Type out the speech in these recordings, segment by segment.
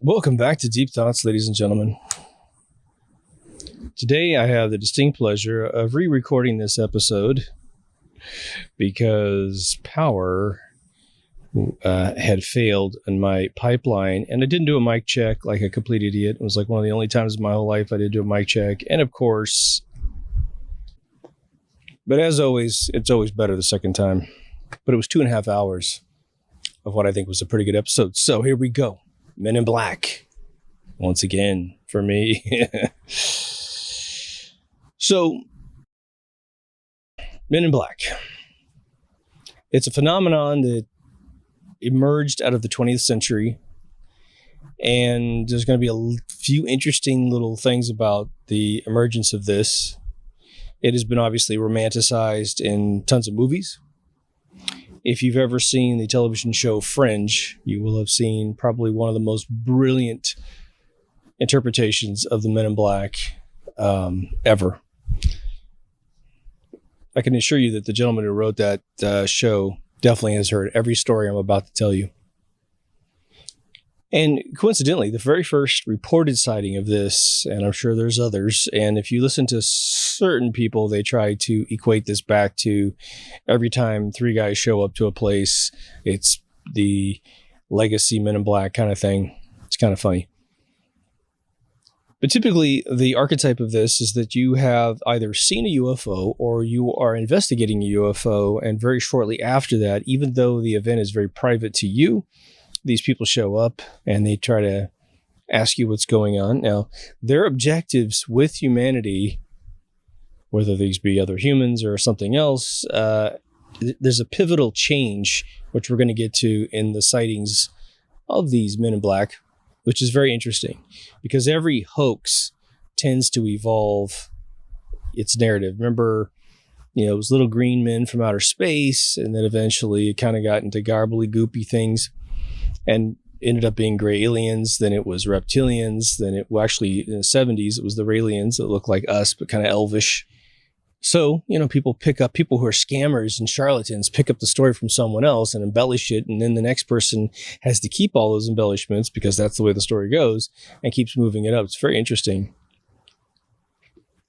Welcome back to Deep Thoughts, ladies and gentlemen. Today I have the distinct pleasure of re-recording this episode because power had failed in my pipeline, and I didn't do a mic check like a complete idiot. It was like one of the only times in my whole life I did do a mic check, and of course, but as always, it's always better the second time. But it was 2.5 hours of what I think was a pretty good episode. So here we go. Men in Black, once again, for me. So, Men in Black. It's a phenomenon that emerged out of the 20th century. And there's going to be a few interesting little things about the emergence of this. It has been obviously romanticized in tons of movies. If you've ever seen the television show Fringe, you will have seen probably one of the most brilliant interpretations of the Men in Black ever. I can assure you that the gentleman who wrote that show definitely has heard every story I'm about to tell you. And coincidentally, the very first reported sighting of this, and I'm sure there's others, and if you listen to certain people, they try to equate this back to every time 3 guys show up to a place, it's the legacy Men in Black kind of thing. It's kind of funny. But typically, the archetype of this is that you have either seen a UFO or you are investigating a UFO, and very shortly after that, even though the event is very private to you, these people show up and they try to ask you what's going on. Now, their objectives with humanity, whether these be other humans or something else, there's a pivotal change, which we're going to get to in the sightings of these Men in Black, which is very interesting because every hoax tends to evolve its narrative. Remember, it was little green men from outer space, and then eventually it kind of got into garbly, goopy things. And ended up being gray aliens. Then it was reptilians. Then actually in the 70s, it was the Raelians that looked like us, but kind of elvish. So, people who are scammers and charlatans pick up the story from someone else and embellish it. And then the next person has to keep all those embellishments because that's the way the story goes and keeps moving it up. It's very interesting.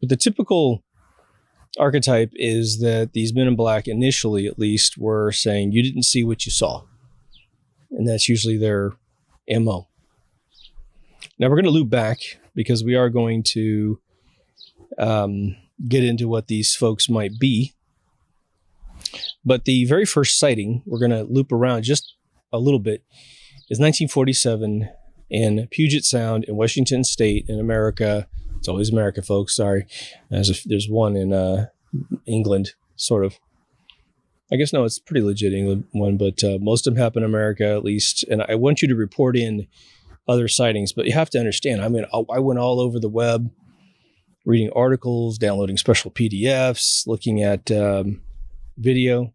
But the typical archetype is that these Men in Black initially, at least, were saying you didn't see what you saw. And that's usually their MO. Now we're going to loop back because we are going to get into what these folks might be. But the very first sighting, we're going to loop around just a little bit, is 1947 in Puget Sound in Washington State in America. It's always America, folks. Sorry. There's one in England, sort of. I guess, no, it's a pretty legit England one, but most of them happen in America, at least. And I want you to report in other sightings, but you have to understand, I went all over the web, reading articles, downloading special PDFs, looking at video.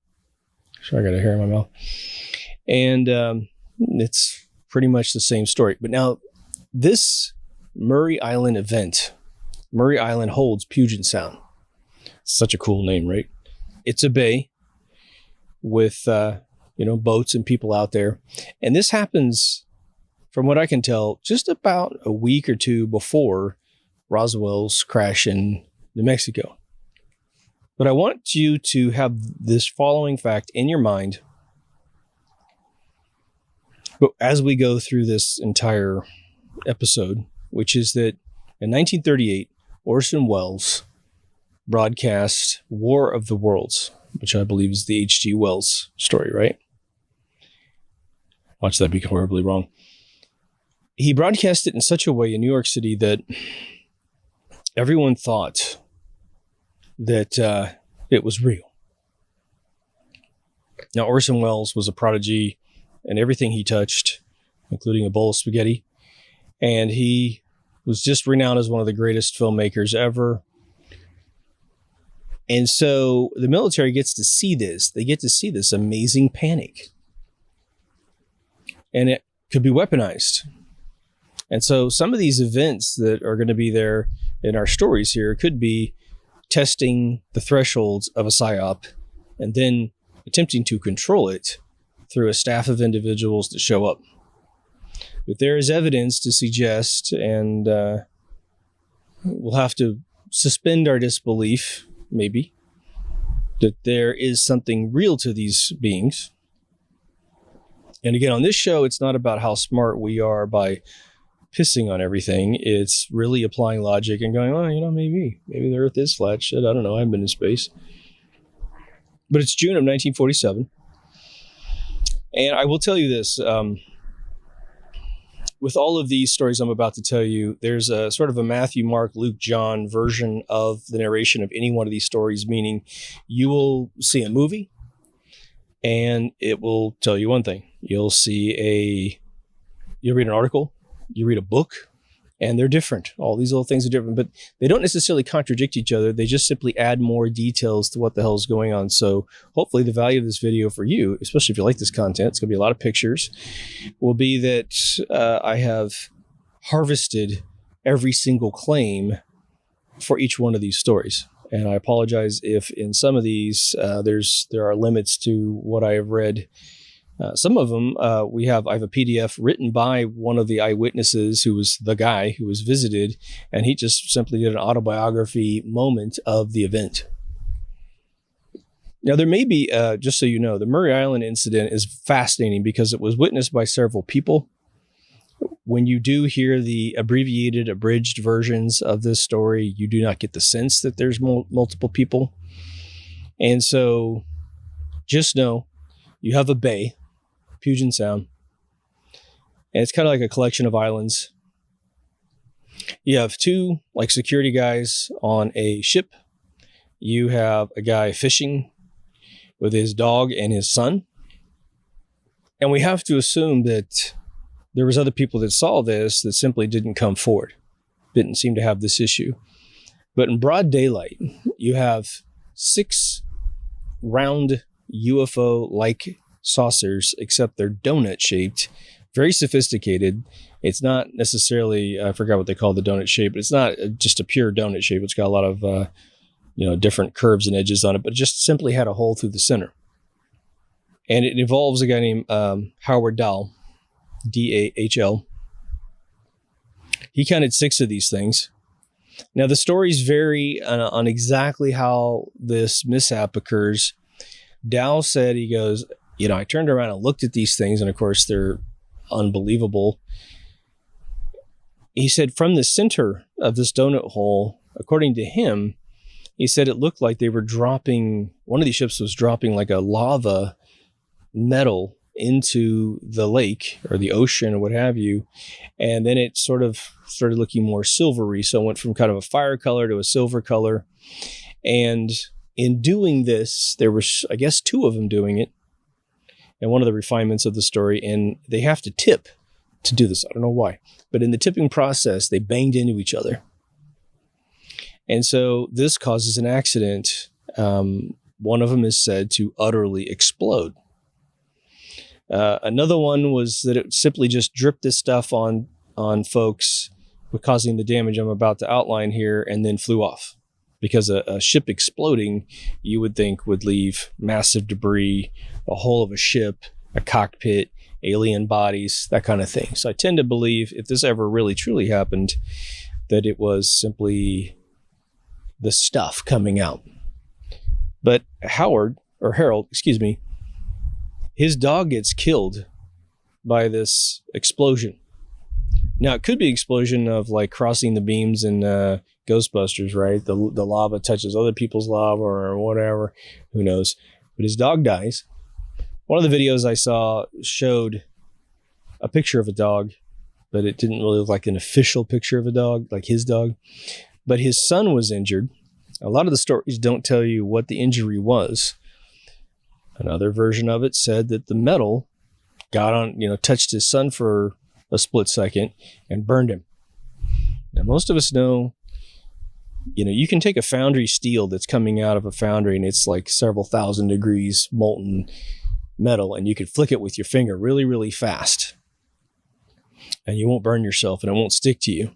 Sorry, I got a hair in my mouth. And it's pretty much the same story. But now, this Murray Island event, Murray Island holds Puget Sound. Such a cool name, right? It's a bay with, boats and people out there. And this happens, from what I can tell, just about a week or two before Roswell's crash in New Mexico. But I want you to have this following fact in your mind. But as we go through this entire episode, which is that in 1938, Orson Welles broadcast War of the Worlds, which I believe is the H.G. Wells story, right? Watch that be horribly wrong. He broadcast it in such a way in New York City that everyone thought that it was real. Now, Orson Welles was a prodigy in everything he touched, including a bowl of spaghetti. And he was just renowned as one of the greatest filmmakers ever. And so the military gets to see this. They get to see this amazing panic. And it could be weaponized. And so some of these events that are going to be there in our stories here could be testing the thresholds of a psyop and then attempting to control it through a staff of individuals that show up. But there is evidence to suggest, and we'll have to suspend our disbelief, maybe, that there is something real to these beings. And again, on this show, it's not about how smart we are by pissing on everything. It's really applying logic and going, oh, maybe the Earth is flat. Shit, I don't know. I haven't been in space. But it's June of 1947. And I will tell you this. With all of these stories I'm about to tell you, there's a sort of a Matthew, Mark, Luke, John version of the narration of any one of these stories, meaning you will see a movie and it will tell you one thing. You'll read an article, you read a book, and they're different. All these little things are different, but they don't necessarily contradict each other. They just simply add more details to what the hell is going on. So hopefully the value of this video for you, especially if you like this content, it's going to be a lot of pictures, will be that I have harvested every single claim for each one of these stories. And I apologize if in some of these there are limits to what I have read. Some of them I have a PDF written by one of the eyewitnesses who was the guy who was visited, and he just simply did an autobiography moment of the event. Now, there may be, just so you know, the Murray Island incident is fascinating because it was witnessed by several people. When you do hear the abbreviated, abridged versions of this story, you do not get the sense that there's multiple people. And so just know you have a bay, Puget Sound, and it's kind of like a collection of islands. You have two security guys on a ship. You have a guy fishing with his dog and his son. And we have to assume that there was other people that saw this that simply didn't come forward, didn't seem to have this issue. But in broad daylight, you have 6 round UFO-like saucers, except they're donut shaped, very sophisticated. It's not necessarily, I forgot what they call the donut shape, but it's not just a pure donut shape. It's got a lot of, different curves and edges on it, but it just simply had a hole through the center. And it involves a guy named Howard Dahl, D-A-H-L. He counted 6 of these things. Now, the stories vary on exactly how this mishap occurs. Dahl said, he goes, I turned around and looked at these things, and of course, they're unbelievable. He said from the center of this donut hole, according to him, he said it looked like they were dropping, one of these ships was dropping like a lava metal into the lake or the ocean or what have you. And then it sort of started looking more silvery. So it went from kind of a fire color to a silver color. And in doing this, there was, I guess, 2 of them doing it. And one of the refinements of the story, and they have to tip to do this. I don't know why. But in the tipping process, they banged into each other. And so this causes an accident. One of them is said to utterly explode. Another one was that it simply just dripped this stuff on folks, causing the damage I'm about to outline here, and then flew off. Because a ship exploding, you would think, would leave massive debris, a hull of a ship, a cockpit, alien bodies, that kind of thing. So I tend to believe, if this ever really truly happened, that it was simply the stuff coming out. But Harold, his dog gets killed by this explosion. Now, it could be an explosion of crossing the beams in Ghostbusters, right? The lava touches other people's lava or whatever. Who knows? But his dog dies. One of the videos I saw showed a picture of a dog, but it didn't really look like an official picture of a dog, like his dog. But his son was injured. A lot of the stories don't tell you what the injury was. Another version of it said that the metal got on, touched his son for a split second and burned him. Now, most of us know, you can take a foundry steel that's coming out of a foundry and it's like several thousand degrees molten metal, and you could flick it with your finger really, really fast. And you won't burn yourself and it won't stick to you.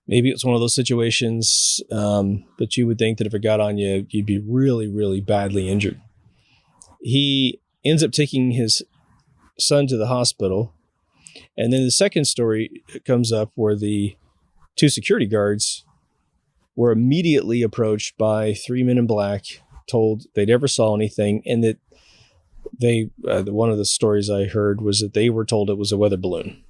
Maybe it's one of those situations, but you would think that if it got on you, you'd be really, really badly injured. He ends up taking his son to the hospital. And then the second story comes up where the 2 security guards were immediately approached by 3 men in black, told they never saw anything, and that one of the stories I heard was that they were told it was a weather balloon.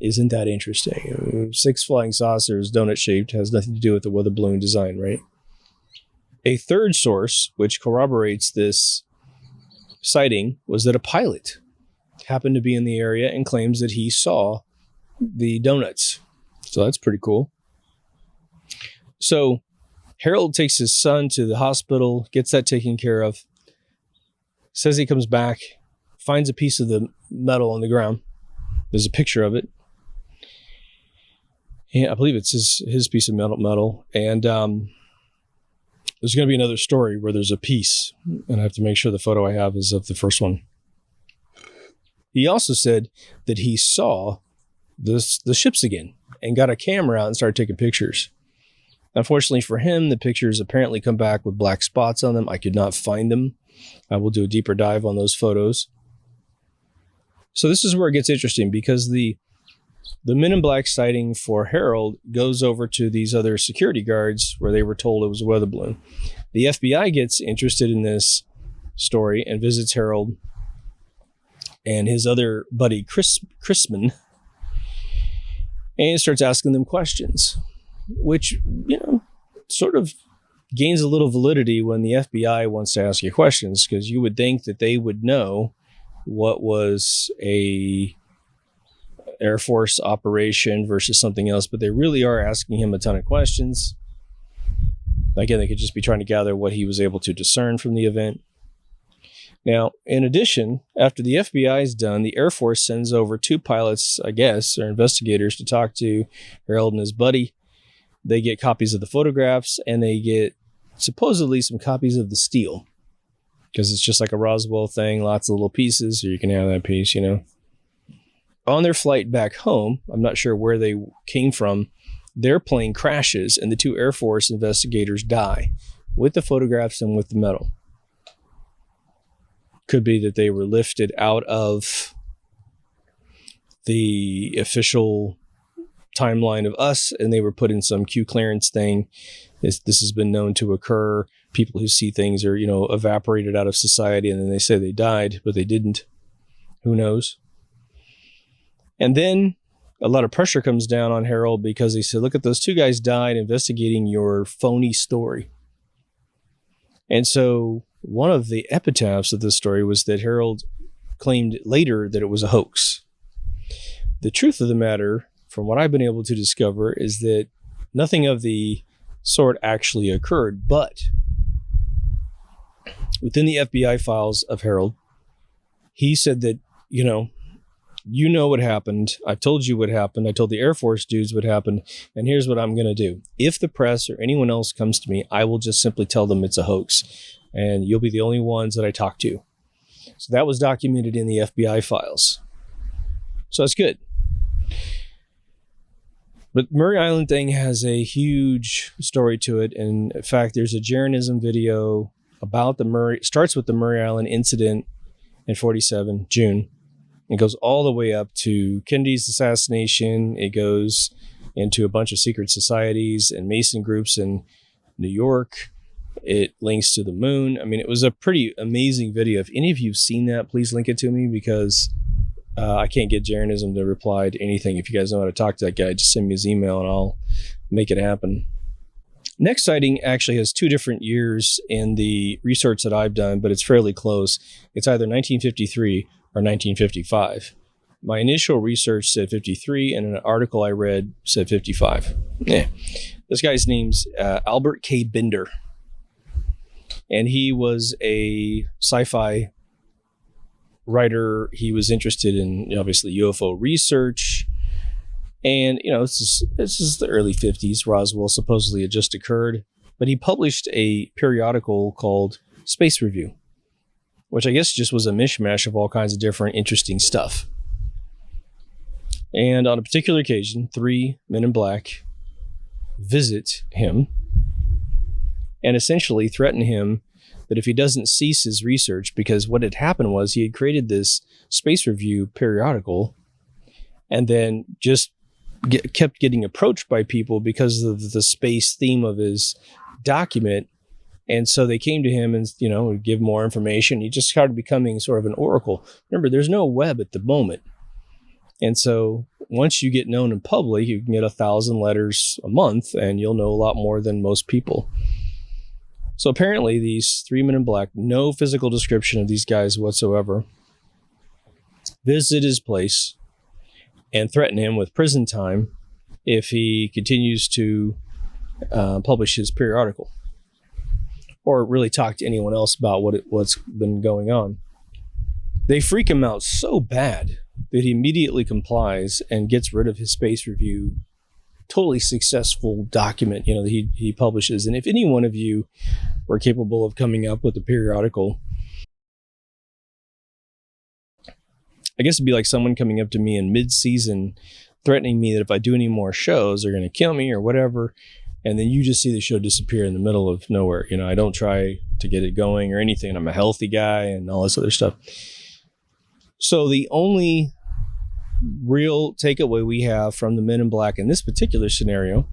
Isn't that interesting? 6 flying saucers, donut-shaped, has nothing to do with the weather balloon design, right? A third source, which corroborates this sighting, was that a pilot happened to be in the area and claims that he saw the donuts. So that's pretty cool. So Harold takes his son to the hospital, gets that taken care of, says he comes back, finds a piece of the metal on the ground. There's a picture of it. Yeah, I believe it's his piece of metal. And there's going to be another story where there's a piece, and I have to make sure the photo I have is of the first one. He also said that he saw the ships again and got a camera out and started taking pictures. Unfortunately for him, the pictures apparently come back with black spots on them. I could not find them. I will do a deeper dive on those photos. So this is where it gets interesting, because the Men in Black sighting for Harold goes over to these other security guards where they were told it was a weather balloon. The FBI gets interested in this story and visits Harold and his other buddy, Chrisman, and starts asking them questions, which, sort of gains a little validity when the FBI wants to ask you questions, because you would think that they would know what was a Air Force operation versus something else, but they really are asking him a ton of questions. Again, they could just be trying to gather what he was able to discern from the event. Now, in addition, after the FBI is done, the Air Force sends over 2 pilots, I guess, or investigators, to talk to Harold and his buddy. They get copies of the photographs, and they get supposedly some copies of the steel, because it's just like a Roswell thing, lots of little pieces, so you can have that piece, On their flight back home, I'm not sure where they came from, their plane crashes, and the 2 Air Force investigators die with the photographs and with the metal. Could be that they were lifted out of the official timeline of us and they were put in some Q clearance thing. This has been known to occur. People who see things are, evaporated out of society, and then they say they died, but they didn't. Who knows? And then a lot of pressure comes down on Harold, because he said, look, at those 2 guys died investigating your phony story. And so one of the epitaphs of this story was that Harold claimed later that it was a hoax. The truth of the matter, from what I've been able to discover, is that nothing of the sort actually occurred. But within the FBI files of Harold, he said that, you know what happened. I've told you what happened. I told the Air Force dudes what happened. And here's what I'm going to do. If the press or anyone else comes to me, I will just simply tell them it's a hoax. And you'll be the only ones that I talk to. So that was documented in the FBI files. So that's good. But Murray Island thing has a huge story to it. And in fact, there's a Jeranism video about starts with the Murray Island incident in 47, June. It goes all the way up to Kennedy's assassination. It goes into a bunch of secret societies and Mason groups in New York. It links to the moon. I mean, it was a pretty amazing video. If any of you have seen that, please link it to me, because I can't get Jeranism to reply to anything. If you guys know how to talk to that guy, just send me his email and I'll make it happen. Next sighting actually has 2 different years in the research that I've done, but it's fairly close. It's either 1953 or 1955. My initial research said 53, and an article I read said 55. This guy's name's Albert K. Bender. And he was a sci-fi writer. He was interested in, obviously, UFO research. And, this is the early 50s. Roswell supposedly had just occurred. But he published a periodical called Space Review, which I guess just was a mishmash of all kinds of different interesting stuff. And on a particular occasion, 3 men in black visit him and essentially threaten him that if he doesn't cease his research, because what had happened was he had created this Space Review periodical, and then just kept getting approached by people because of the space theme of his document. And so they came to him and, would give more information. He just started becoming sort of an oracle. Remember, there's no web at the moment. And so once you get known in public, you can get 1,000 letters a month and you'll know a lot more than most people. So apparently these 3 men in black, no physical description of these guys whatsoever, visit his place and threaten him with prison time if he continues to publish his periodical or really talk to anyone else about what's been going on. They freak him out so bad that he immediately complies and gets rid of his space review, totally successful document, that he publishes. And if any one of you were capable of coming up with a periodical, I guess it'd be like someone coming up to me in mid-season threatening me that if I do any more shows, they're going to kill me or whatever. And then you just see the show disappear in the middle of nowhere. I don't try to get it going or anything. I'm a healthy guy and all this other stuff. So the only real takeaway we have from the Men in Black in this particular scenario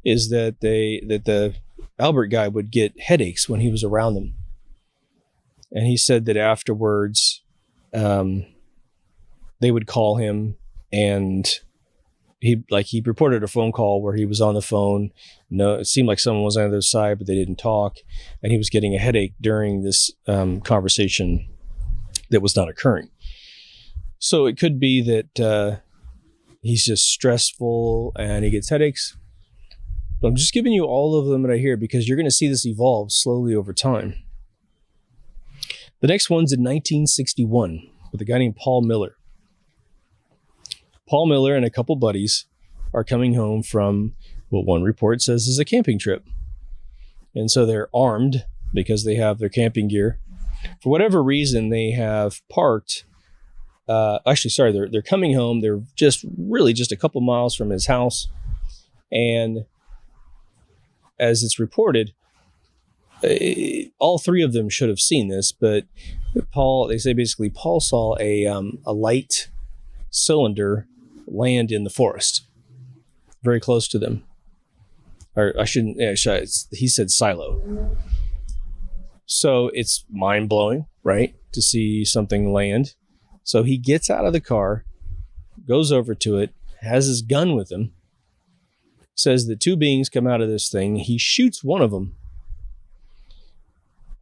is that the Albert guy would get headaches when he was around them. And he said that afterwards, they would call him and he reported a phone call where he was on the phone. No, it seemed like someone was on the other side, but they didn't talk. And he was getting a headache during this conversation that was not occurring. So it could be that he's just stressful and he gets headaches. But I'm just giving you all of them right here because you're going to see this evolve slowly over time. The next one's in 1961 with a guy named Paul Miller. Paul Miller and a couple buddies are coming home from what one report says is a camping trip. And so they're armed because they have their camping gear. For whatever reason, they have parked. They're coming home. They're just a couple miles from his house. And as it's reported, all three of them should have seen this, but Paul saw a light cylinder land in the forest very close to them. He said silo. So it's mind-blowing, right, to see something land. So he gets out of the car, goes over to it, has his gun with him, says that two beings come out of this thing. He shoots one of them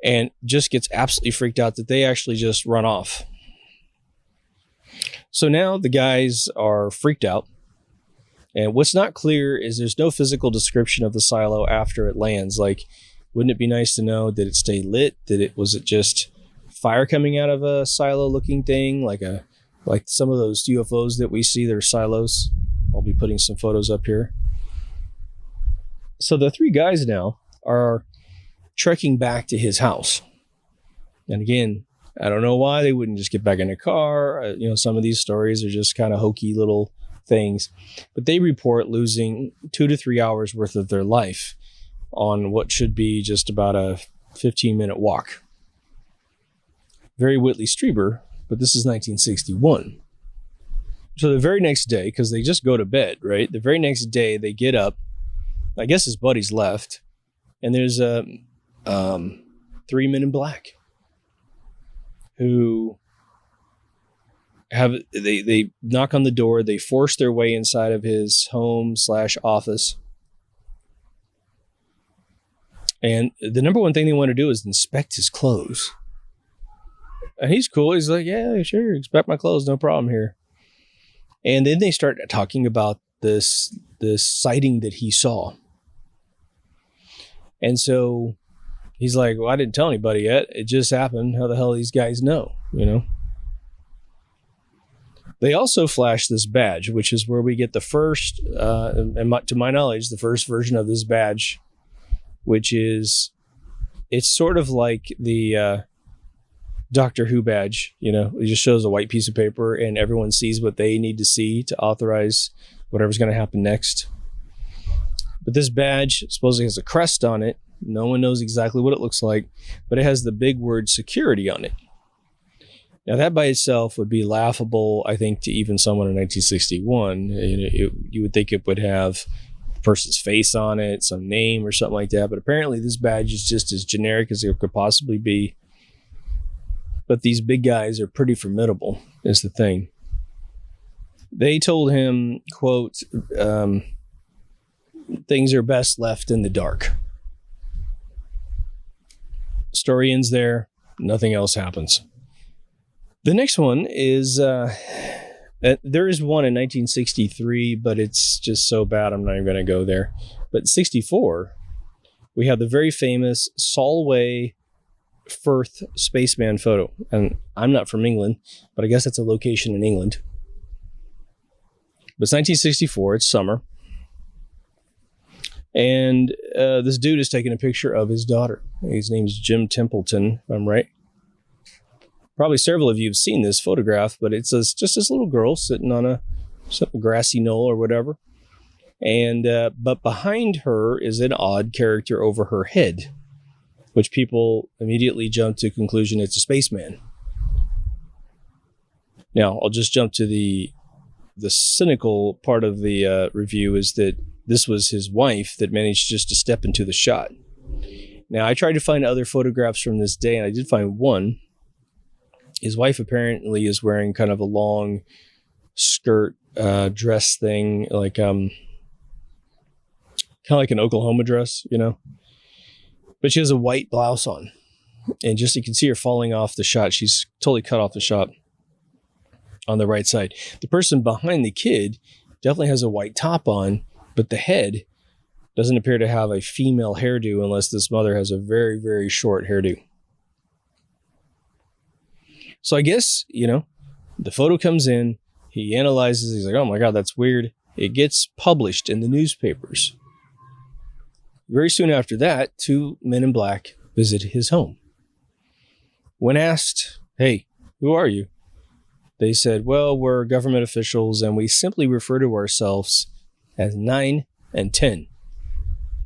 and just gets absolutely freaked out that they actually just run off. So now the guys are freaked out. And what's not clear is there's no physical description of the silo after it lands. Like, wouldn't it be nice to know, did it stay lit? Was it just fire coming out of a silo looking thing? Like some of those UFOs that we see, they're silos. I'll be putting some photos up here. So the three guys now are trekking back to his house. And again, I don't know why they wouldn't just get back in the car. Some of these stories are just kind of hokey little things. But they report losing 2 to 3 hours worth of their life on what should be just about a 15-minute walk. Very Whitley Strieber, but this is 1961. So the very next day, because they just go to bed, right? The very next day they get up. I guess his buddies left. And there's 3 men in black who they knock on the door. They force their way inside of his home/office. And the number one thing they want to do is inspect his clothes. And he's cool. He's like, yeah, sure. Inspect my clothes. No problem here. And then they start talking about this sighting that he saw. And so he's like, well, I didn't tell anybody yet. It just happened. How the hell these guys know, They also flash this badge, which is where we get the first, to my knowledge, the first version of this badge, which is, it's sort of like the Doctor Who badge. It just shows a white piece of paper and everyone sees what they need to see to authorize whatever's going to happen next. But this badge supposedly has a crest on it. No one knows exactly what it looks like, but it has the big word security on it. Now, that by itself would be laughable, I think, to even someone in 1961. You would think it would have a person's face on it, some name or something like that. But apparently this badge is just as generic as it could possibly be. But these big guys are pretty formidable, is the thing. They told him, quote, things are best left in the dark. Story ends there. Nothing else happens. The next one is, there is one in 1963, but it's just so bad I'm not even going to go there. But in 64, we have the very famous Solway Firth Spaceman photo. And I'm not from England, but I guess that's a location in England. But it's 1964, it's summer. And this dude is taking a picture of his daughter. His name is Jim Templeton, if I'm right. Probably several of you have seen this photograph, but it's just this little girl sitting on some grassy knoll or whatever. And but behind her is an odd character over her head, which people immediately jump to the conclusion it's a spaceman. Now, I'll just jump to the cynical part of the review is that this was his wife that managed just to step into the shot. Now, I tried to find other photographs from this day, and I did find one. His wife apparently is wearing kind of a long skirt dress thing, like kind of like an Oklahoma dress, you know. But she has a white blouse on, and just you can see her falling off the shot. She's totally cut off the shot on the right side. The person behind the kid definitely has a white top on, but the head doesn't appear to have a female hairdo unless this mother has a very, very short hairdo. So I guess, you know, the photo comes in, he analyzes, he's like, oh my God, that's weird. It gets published in the newspapers. Very soon after that, 2 men in black visit his home. When asked, hey, who are you? They said, well, we're government officials and we simply refer to ourselves as 9 and 10.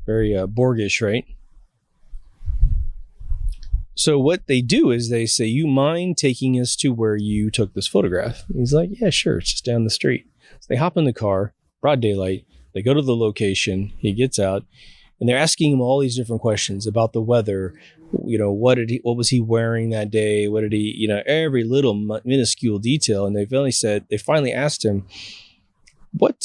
Very Borgish, right? So what they do is they say, you mind taking us to where you took this photograph? And he's like, yeah, sure. It's just down the street. So they hop in the car, broad daylight. They go to the location. He gets out and they're asking him all these different questions about the weather. You know, what was he wearing that day? What did he, you know, every little minuscule detail. And they finally asked him, what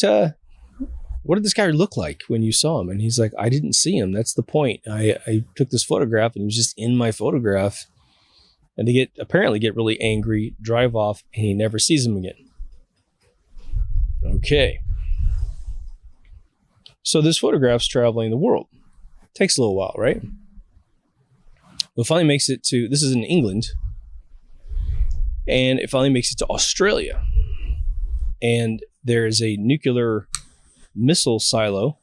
did this guy look like when you saw him? And he's like, I didn't see him. That's the point. I took this photograph and he was just in my photograph. And they apparently get really angry, drive off, and he never sees him again. Okay. So this photograph's traveling the world. Takes a little while, right? It finally makes it to, this is in England, and it finally makes it to Australia. And there is a nuclear missile silo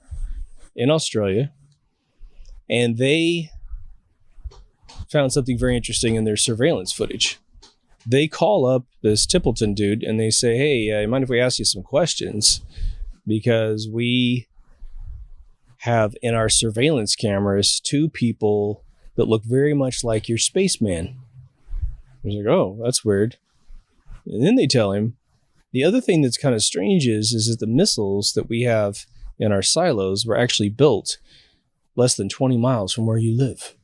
in Australia, and they found something very interesting in their surveillance footage. They call up this Templeton dude and they say, hey, mind if we ask you some questions? Because we have in our surveillance cameras 2 people that look very much like your spaceman. He's like, oh, that's weird. And then they tell him, the other thing that's kind of strange is that the missiles that we have in our silos were actually built less than 20 miles from where you live.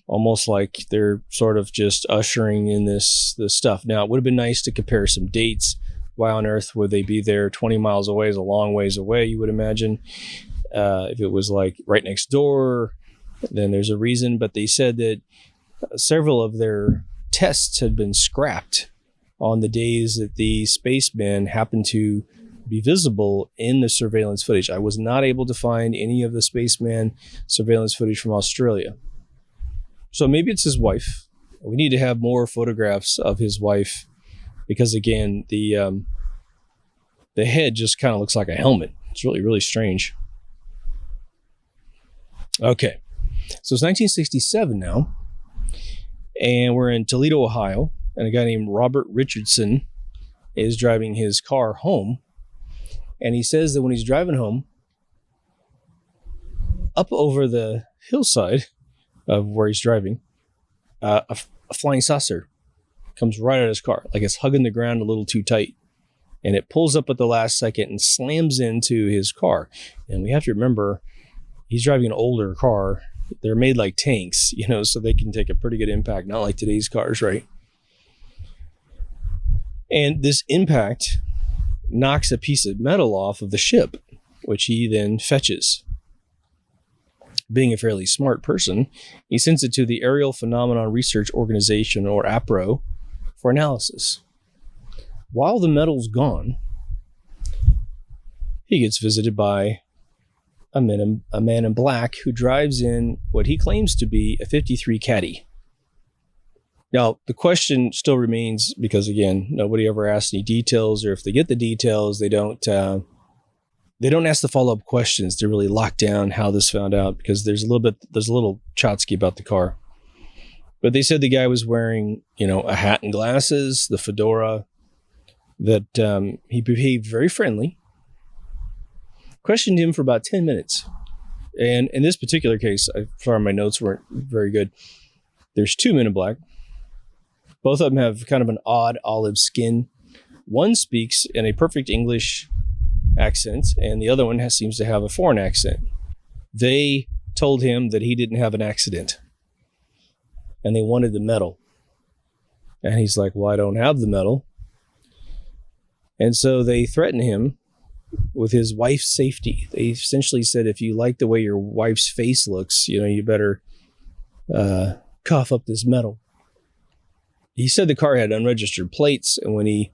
Almost like they're sort of just ushering in this stuff. Now, it would have been nice to compare some dates. Why on earth would they be there? 20 miles away is a long ways away, you would imagine. If it was like right next door, then there's a reason. But they said that several of their tests had been scrapped on the days that the spacemen happened to be visible in the surveillance footage. I was not able to find any of the spaceman surveillance footage from Australia. So maybe it's his wife. We need to have more photographs of his wife because, again, the head just kind of looks like a helmet. It's really, really strange. Okay, so it's 1967 now, and we're in Toledo, Ohio, and a guy named Robert Richardson is driving his car home, and he says that when he's driving home, up over the hillside of where he's driving, a a flying saucer comes right out of his car, like it's hugging the ground a little too tight. And it pulls up at the last second and slams into his car. And we have to remember, he's driving an older car. They're made like tanks, so they can take a pretty good impact, not like today's cars, right? And this impact knocks a piece of metal off of the ship, which he then fetches. Being a fairly smart person, he sends it to the Aerial Phenomenon Research Organization, or APRO, for analysis. While the metal's gone, he gets visited by a man in black who drives in what he claims to be a 53 Caddy. Now, the question still remains, because again, nobody ever asks any details, or if they get the details, they don't ask the follow-up questions to really lock down how this found out, because there's a little chotsky about the car. But they said the guy was wearing, a hat and glasses, the fedora, that he behaved very friendly. Questioned him for about 10 minutes. And in this particular case, sorry, my notes weren't very good. There's two men in black. Both of them have kind of an odd olive skin. One speaks in a perfect English accent, and the other one seems to have a foreign accent. They told him that he didn't have an accident, and they wanted the medal. And he's like, well, I don't have the medal. And so they threatened him with his wife's safety. They essentially said, if you like the way your wife's face looks, you better cough up this medal. He said the car had unregistered plates, and when he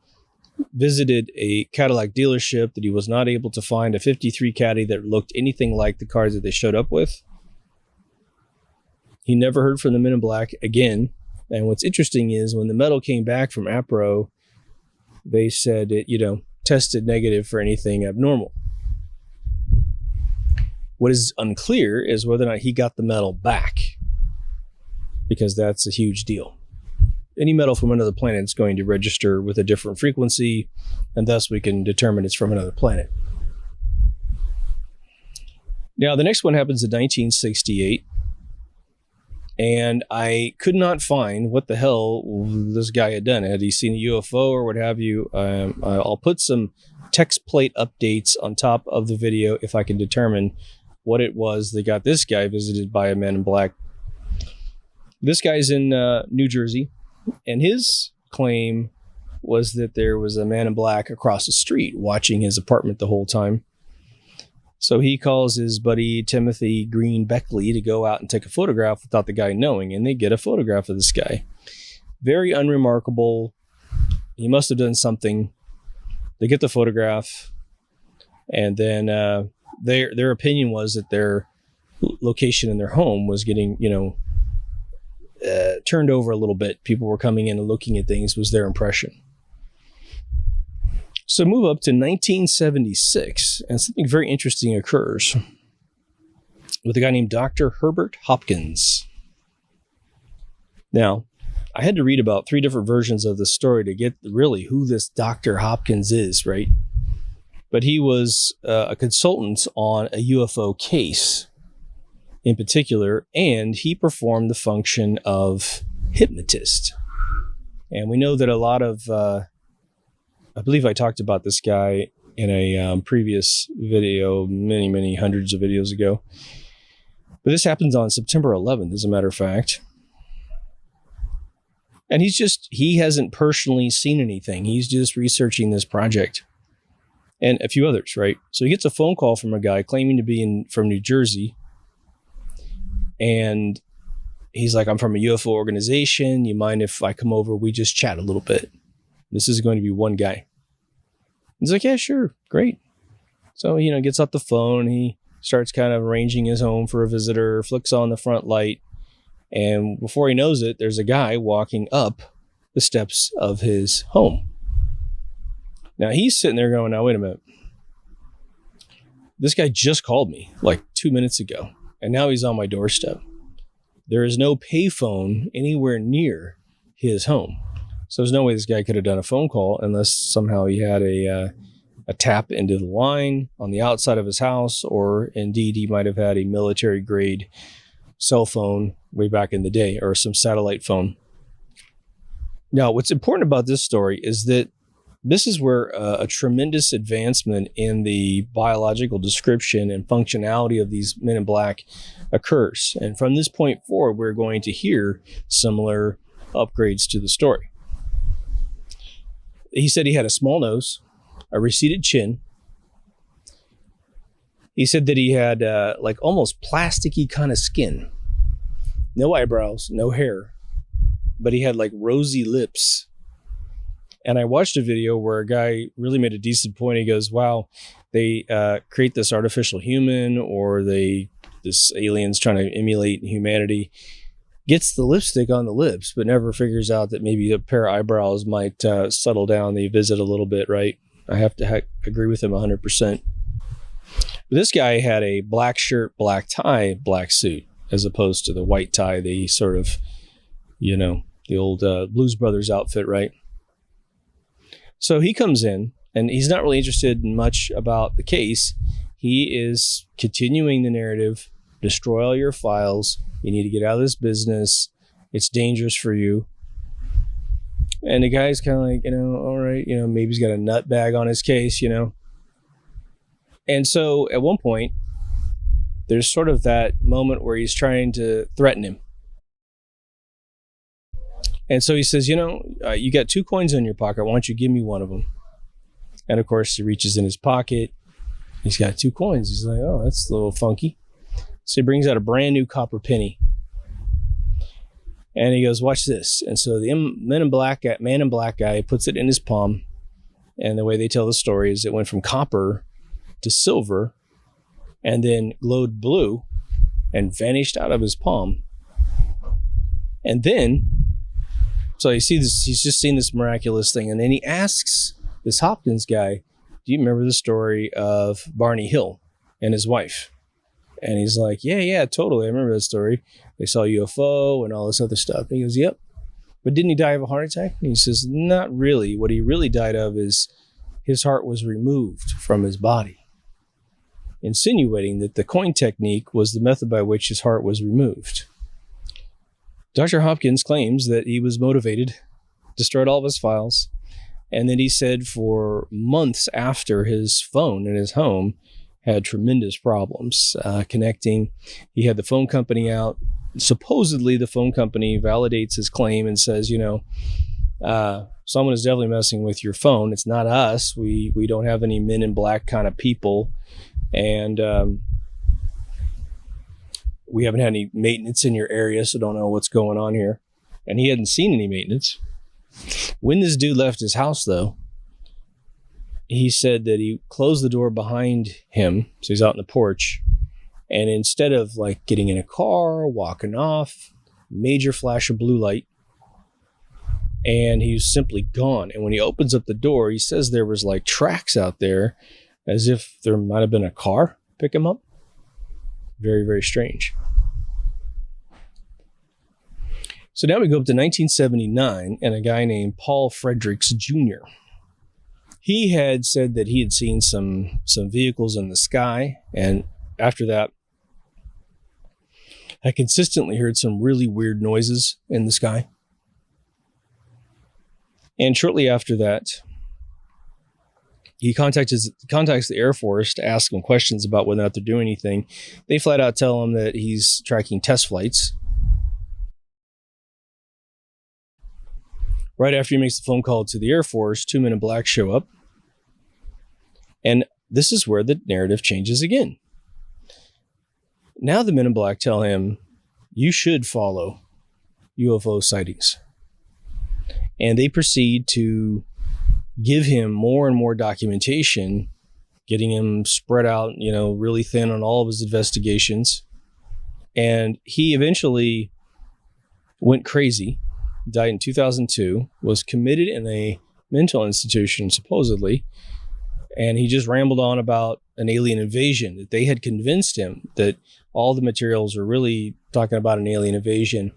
visited a Cadillac dealership, that he was not able to find a 53 Caddy that looked anything like the cars that they showed up with. He never heard from the men in black again. And what's interesting is when the medal came back from APRO, they said it, tested negative for anything abnormal. What is unclear is whether or not he got the medal back, because that's a huge deal. Any metal from another planet is going to register with a different frequency, and thus we can determine it's from another planet. Now, the next one happens in 1968, and I could not find what the hell this guy had done. Had he seen a UFO or what have you? I'll put some text plate updates on top of the video if I can determine what it was that got this guy visited by a man in black. This guy's in New Jersey, and his claim was that there was a man in black across the street watching his apartment the whole time. So he calls his buddy Timothy Green Beckley to go out and take a photograph without the guy knowing, and they get a photograph of this guy. Very unremarkable. He must have done something. They get the photograph, and then their opinion was that their location in their home was getting, turned over a little bit. People were coming in and looking at things, was their impression. So move up to 1976, and something very interesting occurs with a guy named Dr. Herbert Hopkins. Now, I had to read about 3 different versions of the story to get really who this Dr. Hopkins is, right? But he was a consultant on a UFO case in particular, and he performed the function of hypnotist. And we know that a lot of, I believe I talked about this guy in a previous video, many hundreds of videos ago. But this happens on September 11th, as a matter of fact. And he hasn't personally seen anything. He's just researching this project and a few others, right? So he gets a phone call from a guy claiming to be from New Jersey. And he's like, I'm from a UFO organization. You mind if I come over? We just chat a little bit. This is going to be one guy. He's like, yeah, sure. Great. So, gets off the phone. He starts kind of arranging his home for a visitor, flicks on the front light. And before he knows it, there's a guy walking up the steps of his home. Now he's sitting there going, now, wait a minute. This guy just called me like 2 minutes ago, and now he's on my doorstep. There is no payphone anywhere near his home. So there's no way this guy could have done a phone call unless somehow he had a tap into the line on the outside of his house, or indeed he might have had a military grade cell phone way back in the day, or some satellite phone. Now, what's important about this story is that this is where a tremendous advancement in the biological description and functionality of these men in black occurs. And from this point forward, we're going to hear similar upgrades to the story. He said he had a small nose, a receded chin. He said that he had like almost plasticky kind of skin. No eyebrows, no hair, but he had like rosy lips. And I watched a video where a guy really made a decent point. He goes, wow, they create this artificial human, or this alien's trying to emulate humanity, gets the lipstick on the lips, but never figures out that maybe a pair of eyebrows might settle down the visit a little bit, right? I have to agree with him 100%. But this guy had a black shirt, black tie, black suit, as opposed to the white tie, the sort of, the old Blues Brothers outfit, right? So he comes in, and he's not really interested in much about the case. He is continuing the narrative: destroy all your files. You need to get out of this business. It's dangerous for you. And the guy's kind of like, all right, maybe he's got a nut bag on his case, And so at one point, there's sort of that moment where he's trying to threaten him. And so he says, you got 2 coins in your pocket. Why don't you give me one of them? And of course, he reaches in his pocket. He's got 2 coins. He's like, oh, that's a little funky. So he brings out a brand new copper penny. And he goes, watch this. And so the man in black guy puts it in his palm. And the way they tell the story is it went from copper to silver and then glowed blue and vanished out of his palm. And then, so you see this, he's just seen this miraculous thing. And then he asks this Hopkins guy, do you remember the story of Barney Hill and his wife? And he's like, yeah, totally. I remember that story. They saw a UFO and all this other stuff. And he goes, yep. But didn't he die of a heart attack? And he says, not really. What he really died of is his heart was removed from his body, insinuating that the coin technique was the method by which his heart was removed. Dr. Hopkins claims that he was motivated, destroyed all of his files, and then he said for months after, his phone in his home had tremendous problems connecting. He had the phone company out. Supposedly, the phone company validates his claim and says, someone is definitely messing with your phone. It's not us. We don't have any men in black kind of people. And we haven't had any maintenance in your area, so don't know what's going on here. And he hadn't seen any maintenance. When this dude left his house, though, he said that he closed the door behind him, so he's out on the porch, and instead of like getting in a car, walking off, major flash of blue light, and he was simply gone. And when he opens up the door, he says there was like tracks out there, as if there might have been a car pick him up. Very, very strange. So now we go up to 1979 and a guy named Paul Fredericks Jr. He had said that he had seen some vehicles in the sky, and after that, I consistently heard some really weird noises in the sky. And shortly after that, he contacts the Air Force to ask them questions about whether or not they're doing anything. They flat out tell him that he's tracking test flights. Right after he makes the phone call to the Air Force, 2 men in black show up. And this is where the narrative changes again. Now the men in black tell him, you should follow UFO sightings. And they proceed to give him more and more documentation, getting him spread out, really thin on all of his investigations. And he eventually went crazy, died in 2002, was committed in a mental institution, supposedly. And he just rambled on about an alien invasion, that they had convinced him that all the materials were really talking about an alien invasion.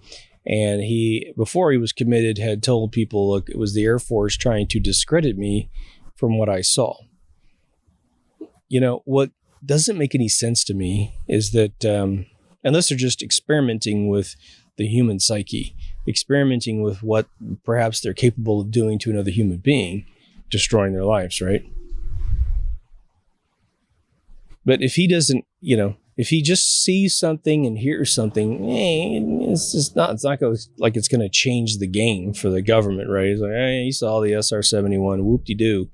And he, before he was committed, had told people, look, it was the Air Force trying to discredit me from what I saw. What doesn't make any sense to me is that unless they're just experimenting with the human psyche, experimenting with what perhaps they're capable of doing to another human being, destroying their lives, right? But if he doesn't, if he just sees something and hears something, it's not like it's going to change the game for the government, right? He's like, hey, he saw the SR-71, whoop-de-doo.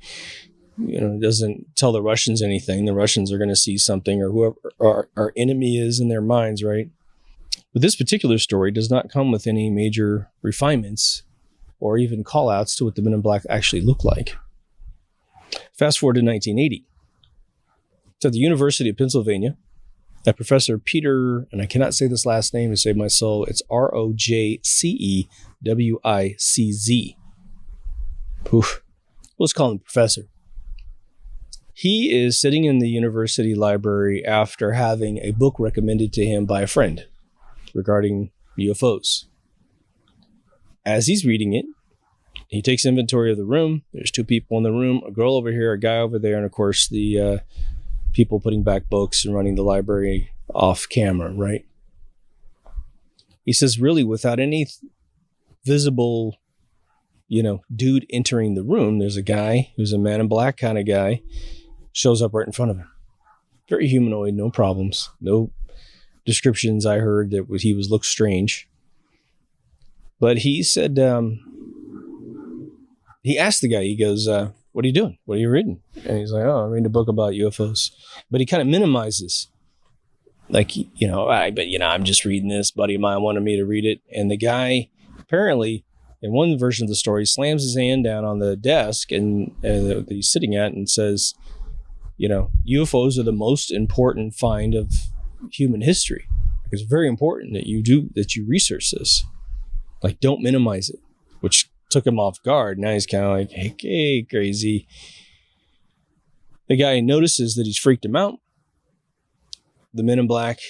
It doesn't tell the Russians anything. The Russians are going to see something, or whoever our enemy is in their minds, right? But this particular story does not come with any major refinements or even call-outs to what the Men in Black actually look like. Fast forward to 1980. So at the University of Pennsylvania, a Professor Peter, and I cannot say this last name to save my soul, it's Rojcewicz. Poof. Let's call him Professor. He is sitting in the university library after having a book recommended to him by a friend regarding UFOs. As he's reading it, he takes inventory of the room. There's 2 people in the room, a girl over here, a guy over there, and of course the people putting back books and running the library off camera, right? He says, really, without any visible, dude entering the room, there's a guy who's a Man in Black kind of guy, shows up right in front of him. Very humanoid, no problems, no descriptions I heard that he looked strange. But he said, he asked the guy, he goes, what are you doing? What are you reading? And he's like, I'm reading a book about UFOs. But he kind of minimizes. Like, I'm just reading this. Buddy of mine wanted me to read it. And the guy, apparently, in one version of the story, slams his hand down on the desk and that he's sitting at and says, UFOs are the most important find of human history. It's very important that you research this. Like, don't minimize it, which took him off guard. Now he's kind of like, hey, crazy. The guy notices that he's freaked him out. The Man in Black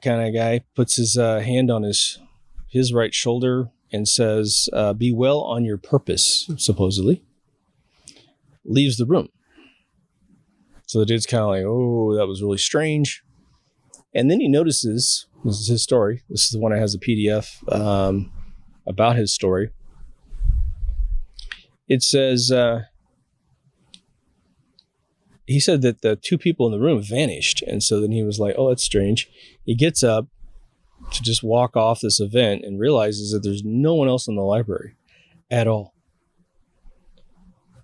kind of guy puts his hand on his right shoulder and says, be well on your purpose, supposedly. Leaves the room. So the dude's kind of like, oh, that was really strange. And then he notices, this is his story. This is the one that has a PDF about his story. It says, he said that the 2 people in the room vanished. And so then he was like, oh, that's strange. He gets up to just walk off this event and realizes that there's no one else in the library at all.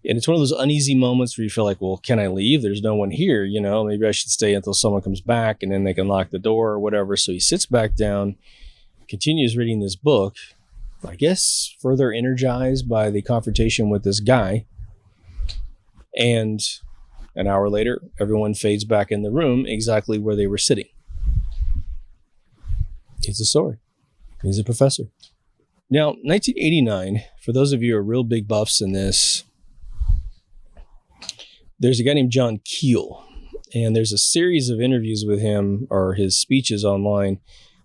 And it's one of those uneasy moments where you feel like, well, can I leave? There's no one here. Maybe I should stay until someone comes back and then they can lock the door or whatever. So he sits back down, continues reading this book, I guess further energized by the confrontation with this guy. And an hour later, everyone fades back in the room exactly where they were sitting. He's a story. He's a professor. Now, 1989, for those of you who are real big buffs in this, there's a guy named John Keel, and there's a series of interviews with him or his speeches online.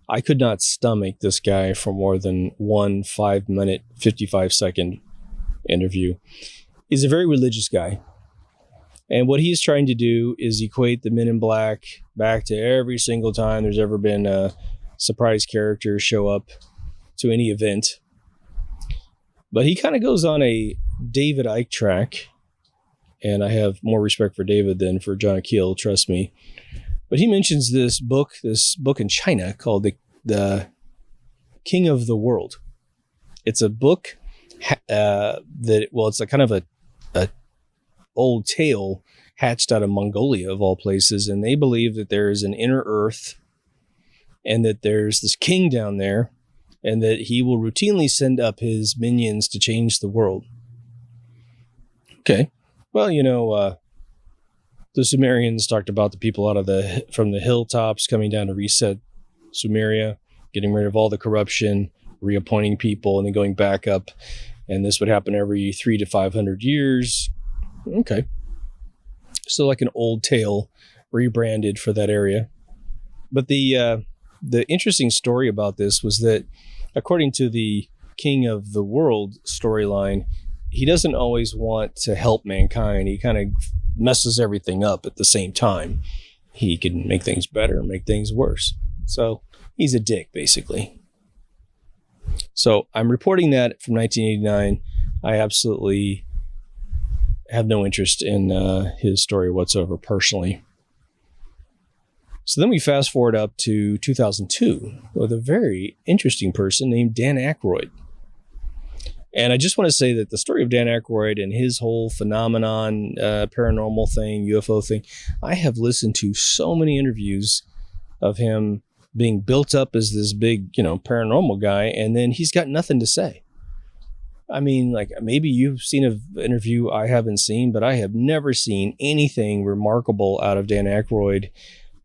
I could not stomach this guy for more than 1 5-minute, 55-second interview. He's a very religious guy. And what he's trying to do is equate the Men in Black back to every single time there's ever been a surprise character show up to any event. But he kind of goes on a David Icke track. And I have more respect for David than for John Keel, trust me. But he mentions this book in China called the King of the World. It's a book it's a kind of a old tale hatched out of Mongolia, of all places. And they believe that there is an inner earth and that there's this king down there and that he will routinely send up his minions to change the world. Okay. Well, the Sumerians talked about the people from the hilltops coming down to reset Sumeria, getting rid of all the corruption, reappointing people, and then going back up. And this would happen every 300 to 500 years. Okay. So like an old tale rebranded for that area. But the interesting story about this was that according to the King of the World storyline, he doesn't always want to help mankind. He kind of messes everything up at the same time. He can make things better, make things worse. So he's a dick, basically. So I'm reporting that from 1989. I absolutely have no interest in his story whatsoever personally. So then we fast forward up to 2002 with a very interesting person named Dan Aykroyd. And I just want to say that the story of Dan Aykroyd and his whole phenomenon, paranormal thing, UFO thing, I have listened to so many interviews of him being built up as this big, paranormal guy, and then he's got nothing to say. I mean, like, maybe you've seen an interview I haven't seen, but I have never seen anything remarkable out of Dan Aykroyd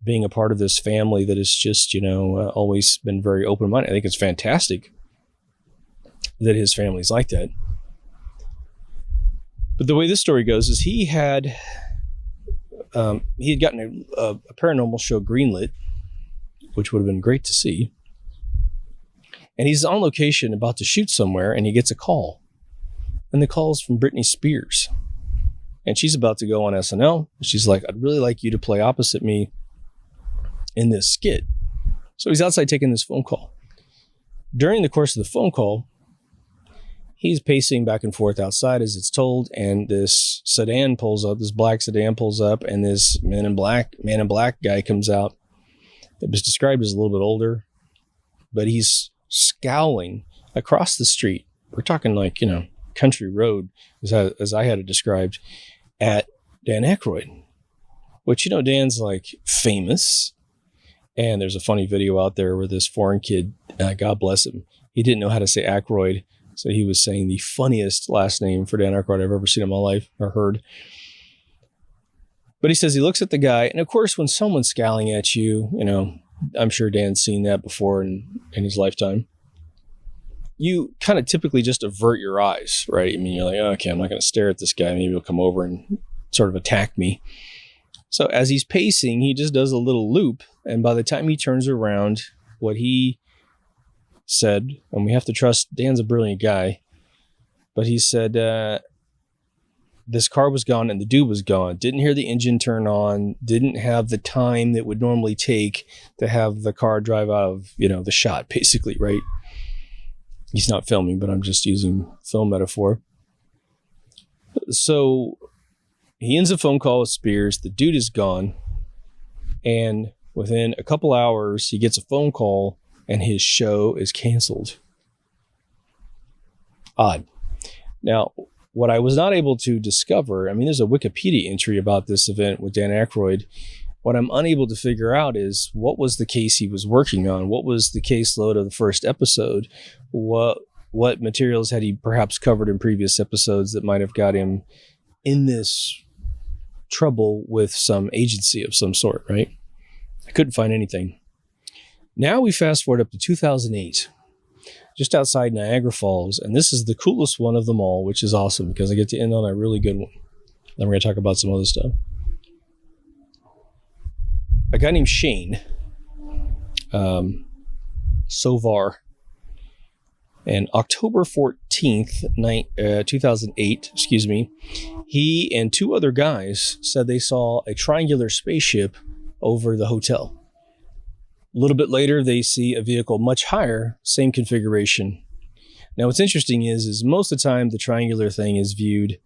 being a part of this family that has just, always been very open-minded. I think it's fantastic that his family's like that. But the way this story goes is he had gotten a paranormal show greenlit, which would have been great to see. And he's on location about to shoot somewhere, and he gets a call. And the call is from Britney Spears. And she's about to go on SNL. She's like, I'd really like you to play opposite me in this skit. So he's outside taking this phone call. During the course of the phone call, he's pacing back and forth outside as it's told, and this black sedan pulls up, and this man in black guy comes out. It was described as a little bit older, but he's scowling across the street. We're talking like, country road, as I had it described, at Dan Aykroyd, which, Dan's like famous. And there's a funny video out there where this foreign kid, God bless him, he didn't know how to say Aykroyd. So he was saying the funniest last name for Dan Aykroyd I've ever seen in my life or heard. But he says he looks at the guy. And of course, when someone's scowling at you, I'm sure Dan's seen that before in his lifetime. You kind of typically just avert your eyes, right? I mean, you're like, okay, I'm not going to stare at this guy. Maybe he'll come over and sort of attack me. So as he's pacing, he just does a little loop. And by the time he turns around, what he said, and we have to trust Dan's a brilliant guy, but he said this car was gone and the dude was gone. Didn't hear the engine turn on, didn't have the time that would normally take to have the car drive out of, the shot, basically, right? He's not filming, but I'm just using film metaphor. So he ends a phone call with Spears. The dude is gone. And within a couple hours, he gets a phone call and his show is canceled. Odd. Now, what I was not able to discover, there's a Wikipedia entry about this event with Dan Aykroyd. What I'm unable to figure out is what was the case he was working on? What was the caseload of the first episode? What materials had he perhaps covered in previous episodes that might have got him in this trouble with some agency of some sort, right? I couldn't find anything. Now we fast forward up to 2008, just outside Niagara Falls. And this is the coolest one of them all, which is awesome because I get to end on a really good one. Then we're going to talk about some other stuff. A guy named Shane Sovar, and October 14th, 2008, he and two other guys said they saw a triangular spaceship over the hotel. A little bit later, they see a vehicle much higher, same configuration. Now, what's interesting is most of the time the triangular thing is viewed,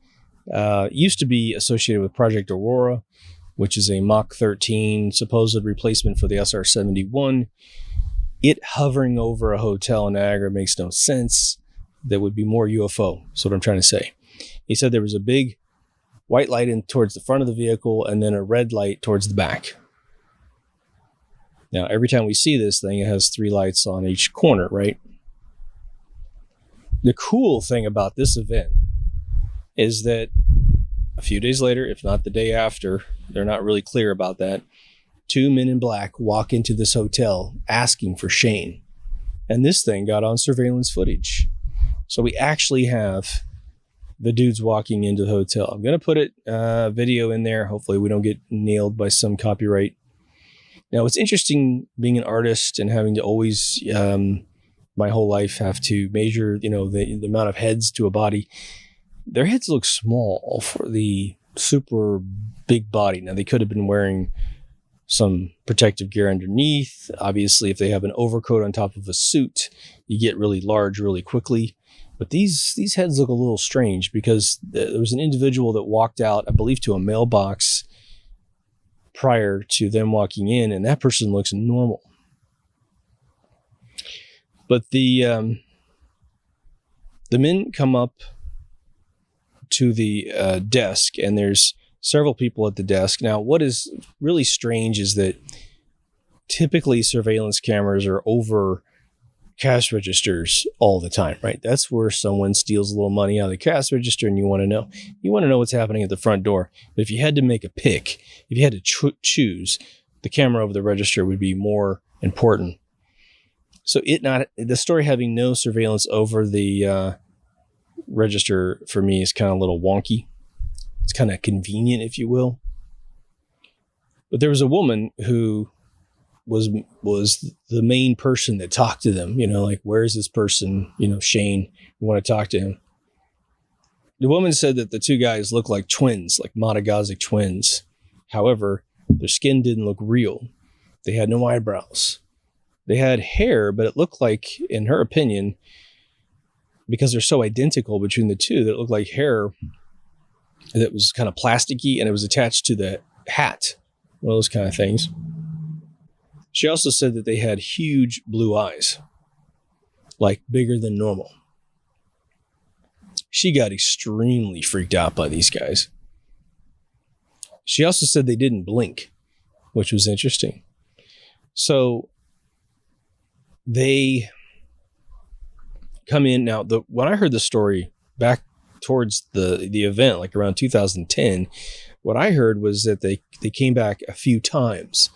used to be associated with Project Aurora, which is a Mach 13 supposed replacement for the SR-71. It hovering over a hotel in Niagara makes no sense. That would be more UFO. That's what I'm trying to say. He said there was a big white light in towards the front of the vehicle and then a red light towards the back. Now, every time we see this thing, it has three lights on each corner, right? The cool thing about this event is that a few days later, if not the day after, they're not really clear about that, two men in black walk into this hotel asking for Shane. And this thing got on surveillance footage. So we actually have the dudes walking into the hotel. I'm going to put it video in there. Hopefully we don't get nailed by some copyright. Now, it's interesting being an artist and having to always, my whole life, have to measure, the amount of heads to a body. Their heads look small for the super big body. Now, they could have been wearing some protective gear underneath. Obviously, if they have an overcoat on top of a suit, you get really large really quickly. But these heads look a little strange because there was an individual that walked out, I believe, to a mailbox prior to them walking in, and that person looks normal. But the men come up to the desk, and there's several people at the desk. Now, what is really strange is that typically surveillance cameras are over cash registers all the time, right? That's where someone steals a little money out of the cash register, and you want to know. You want to know what's happening at the front door. But if you had to make a pick, if you had to choose, the camera over the register would be more important. So the story having no surveillance over the register for me is kind of a little wonky. It's kind of convenient, if you will. But there was a woman who was the main person that talked to them, like, where's this person? Shane, we want to talk to him. The woman said that the two guys looked like twins, like Monogazic twins. However, their skin didn't look real. They had no eyebrows. They had hair, but it looked like, in her opinion, because they're so identical between the two, that it looked like hair that was kind of plasticky, and it was attached to the hat, one of those kind of things. She also said that they had huge blue eyes, like bigger than normal. She got extremely freaked out by these guys. She also said they didn't blink, which was interesting. So they come in. Now, when I heard the story back towards the event, like around 2010, what I heard was that they came back a few times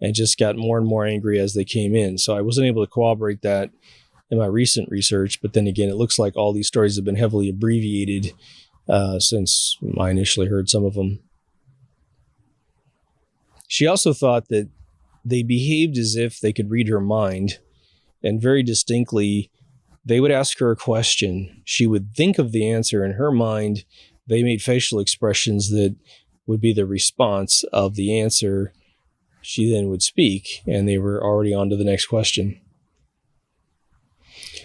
and just got more and more angry as they came in. So I wasn't able to corroborate that in my recent research. But then again, it looks like all these stories have been heavily abbreviated since I initially heard some of them. She also thought that they behaved as if they could read her mind, and very distinctly, they would ask her a question. She would think of the answer in her mind. They made facial expressions that would be the response of the answer. She then would speak, and they were already on to the next question.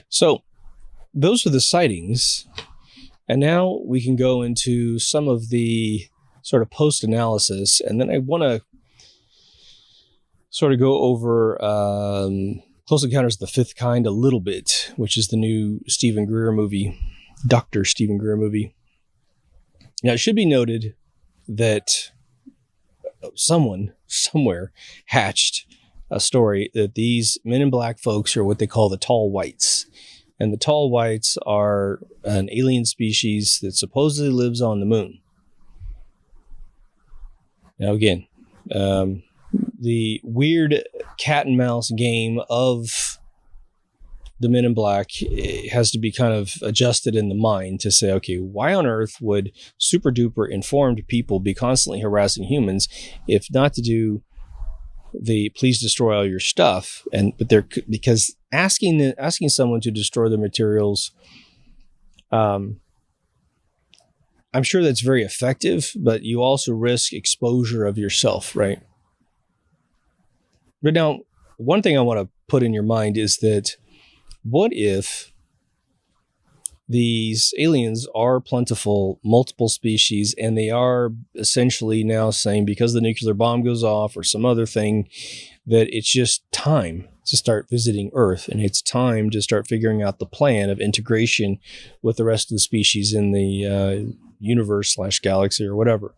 So those are the sightings. And now we can go into some of the sort of post-analysis. And then I want to sort of go over Close Encounters of the Fifth Kind a little bit, which is the new Steven Greer movie, Dr. Steven Greer movie. Now, it should be noted that someone somewhere hatched a story that these men in black folks are what they call the tall whites. And the tall whites are an alien species that supposedly lives on the moon. Now, again, the weird cat and mouse game of the men in black has to be kind of adjusted in the mind to say, okay, why on earth would super duper informed people be constantly harassing humans, if not to do the please destroy all your stuff? Because asking someone to destroy their materials, I'm sure that's very effective, but you also risk exposure of yourself, right? But now, one thing I want to put in your mind is that what if these aliens are plentiful, multiple species, and they are essentially now saying, because the nuclear bomb goes off or some other thing, that it's just time to start visiting Earth, and it's time to start figuring out the plan of integration with the rest of the species in the universe/galaxy or whatever.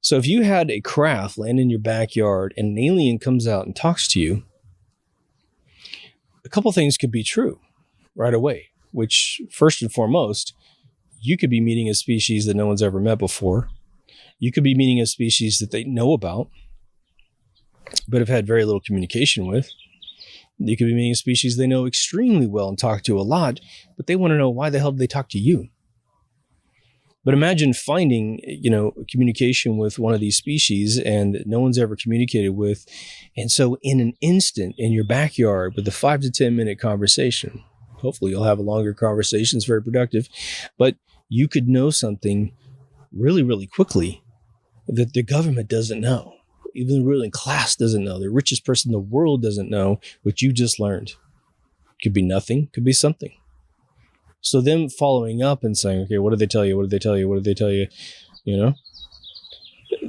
So if you had a craft land in your backyard and an alien comes out and talks to you, a couple things could be true right away, which first and foremost, you could be meeting a species that no one's ever met before. You could be meeting a species that they know about, but have had very little communication with. You could be meeting a species they know extremely well and talk to a lot, but they want to know, why the hell did they talk to you? But imagine finding, communication with one of these species and no one's ever communicated with. And so in an instant in your backyard with a 5 to 10 minute conversation, hopefully you'll have a longer conversation, it's very productive, but you could know something really, really quickly that the government doesn't know. Even the ruling class doesn't know. The richest person in the world doesn't know what you just learned. Could be nothing, could be something. So them following up and saying, okay, what did they tell you? What did they tell you? What did they tell you? You know,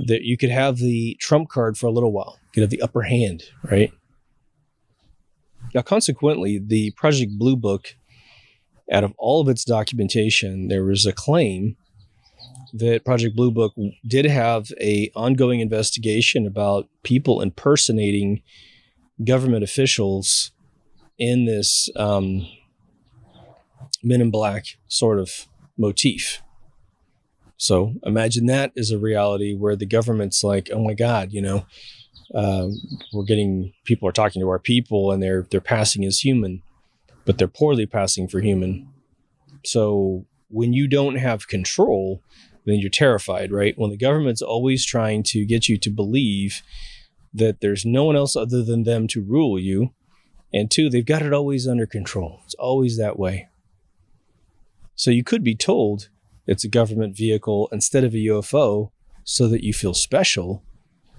that you could have the trump card for a little while. You could have the upper hand, right? Now, consequently, the Project Blue Book, out of all of its documentation, there was a claim that Project Blue Book did have a ongoing investigation about people impersonating government officials in this Men in Black sort of motif. So imagine that as a reality where the government's like, oh my God, you know, people are talking to our people and they're passing as human, but they're poorly passing for human. So when you don't have control, then you're terrified, right? When the government's always trying to get you to believe that there's no one else other than them to rule you. And two, they've got it always under control. It's always that way. So you could be told it's a government vehicle instead of a UFO so that you feel special.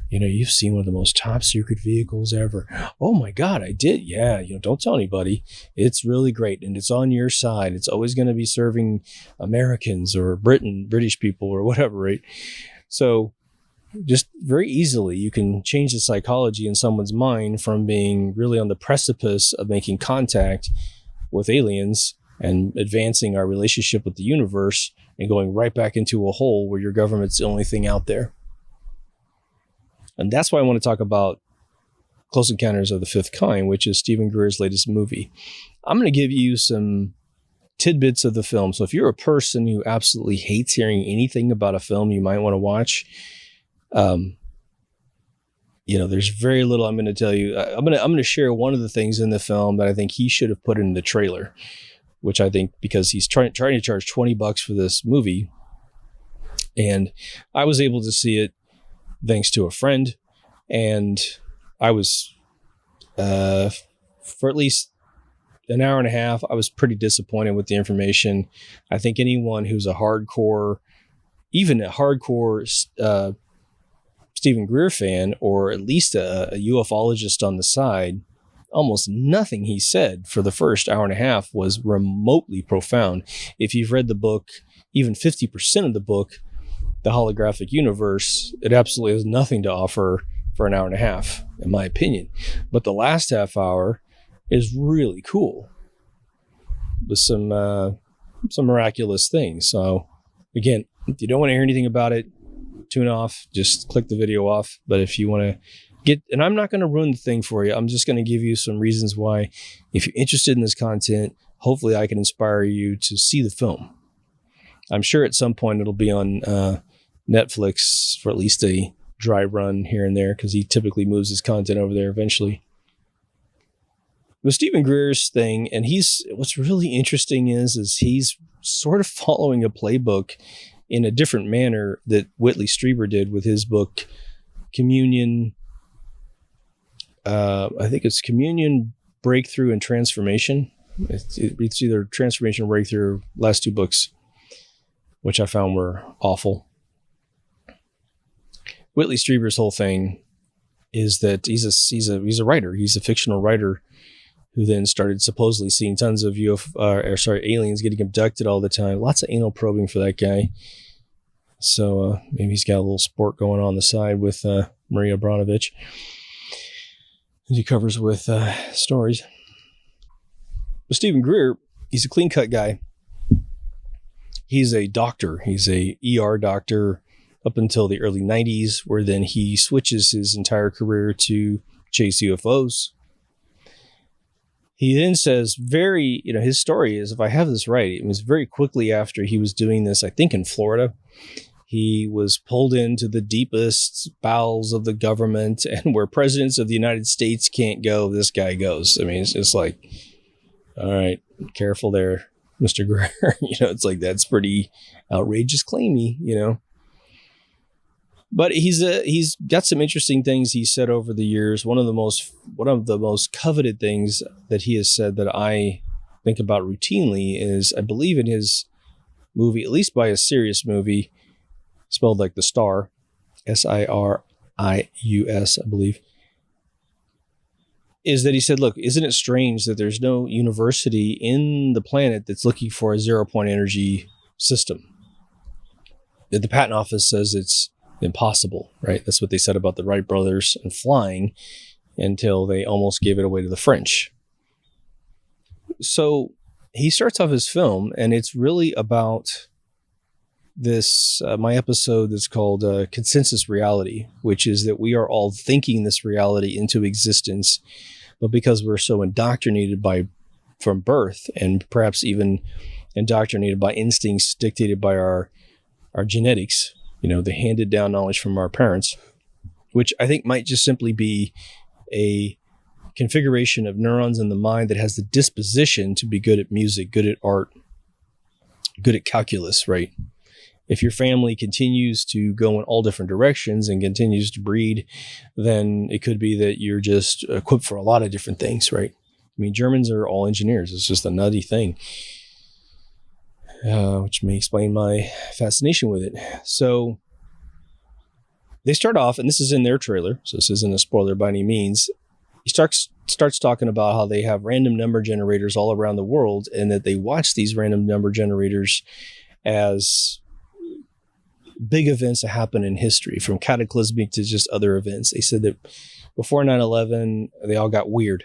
You know, you've seen one of the most top secret vehicles ever. Oh my God, I did. Yeah. You know, don't tell anybody. It's really great. And it's on your side. It's always going to be serving Americans or British people or whatever, right? So just very easily, you can change the psychology in someone's mind from being really on the precipice of making contact with aliens and advancing our relationship with the universe and going right back into a hole where your government's the only thing out there. And that's why I want to talk about Close Encounters of the Fifth Kind, which is Steven Greer's latest movie. I'm going to give you some tidbits of the film. So if you're a person who absolutely hates hearing anything about a film you might want to watch, you know, there's very little I'm going to tell you. I'm going to share one of the things in the film that I think he should have put in the trailer, which I think because he's trying to charge $20 for this movie. And I was able to see it thanks to a friend. And I was, for at least an hour and a half, I was pretty disappointed with the information. I think anyone who's a hardcore, even a hardcore Steven Greer fan, or at least a ufologist on the side, almost nothing he said for the first hour and a half was remotely profound. If you've read the book, even 50% of the book, The Holographic Universe, it absolutely has nothing to offer for an hour and a half, in my opinion. But the last half hour is really cool with some miraculous things. So again, if you don't want to hear anything about it, tune off, just click the video off. But if you want to get, and I'm not going to ruin the thing for you, I'm just going to give you some reasons why, if you're interested in this content, hopefully I can inspire you to see the film. I'm sure at some point it'll be on Netflix for at least a dry run here and there, because he typically moves his content over there eventually. With Steven Greer's thing, and what's really interesting is he's sort of following a playbook in a different manner that Whitley Strieber did with his book Communion. I think it's Communion, Breakthrough, and Transformation. It's either Transformation or Breakthrough, last two books, which I found were awful. Whitley Strieber's whole thing is that he's a writer. He's a fictional writer who then started supposedly seeing tons of aliens getting abducted all the time. Lots of anal probing for that guy. So maybe he's got a little sport going on the side with Maria Abramovich. He covers with stories. But Steven Greer, he's a clean-cut guy. He's a doctor. He's a ER doctor up until the early 90s, where then he switches his entire career to chase UFOs. He then says his story is, if I have this right, it was very quickly after he was doing this, I think in Florida. He was pulled into the deepest bowels of the government, and where presidents of the United States can't go, this guy goes. I mean, it's just like, all right, careful there, Mr. Greer. It's like, that's pretty outrageous claimy, But he's got some interesting things he said over the years. One of the most coveted things that he has said that I think about routinely is, I believe in his movie, at least by a serious movie, spelled like the star, Sirius, I believe. is that he said, look, isn't it strange that there's no university in the planet that's looking for a 0-point energy system? That the patent office says it's impossible, right? That's what they said about the Wright brothers and flying until they almost gave it away to the French. So he starts off his film, and it's really about this, my episode that's called Consensus Reality, which is that we are all thinking this reality into existence, but because we're so indoctrinated from birth, and perhaps even indoctrinated by instincts dictated by our genetics, the handed down knowledge from our parents, which I think might just simply be a configuration of neurons in the mind that has the disposition to be good at music, good at art, good at calculus, right? If your family continues to go in all different directions and continues to breed, then it could be that you're just equipped for a lot of different things, right? I mean, Germans are all engineers. It's just a nutty thing, which may explain my fascination with it. So they start off, and this is in their trailer, so this isn't a spoiler by any means. He starts talking about how they have random number generators all around the world, and that they watch these random number generators as big events that happen in history, from cataclysmic to just other events. They said that before 9/11, they all got weird.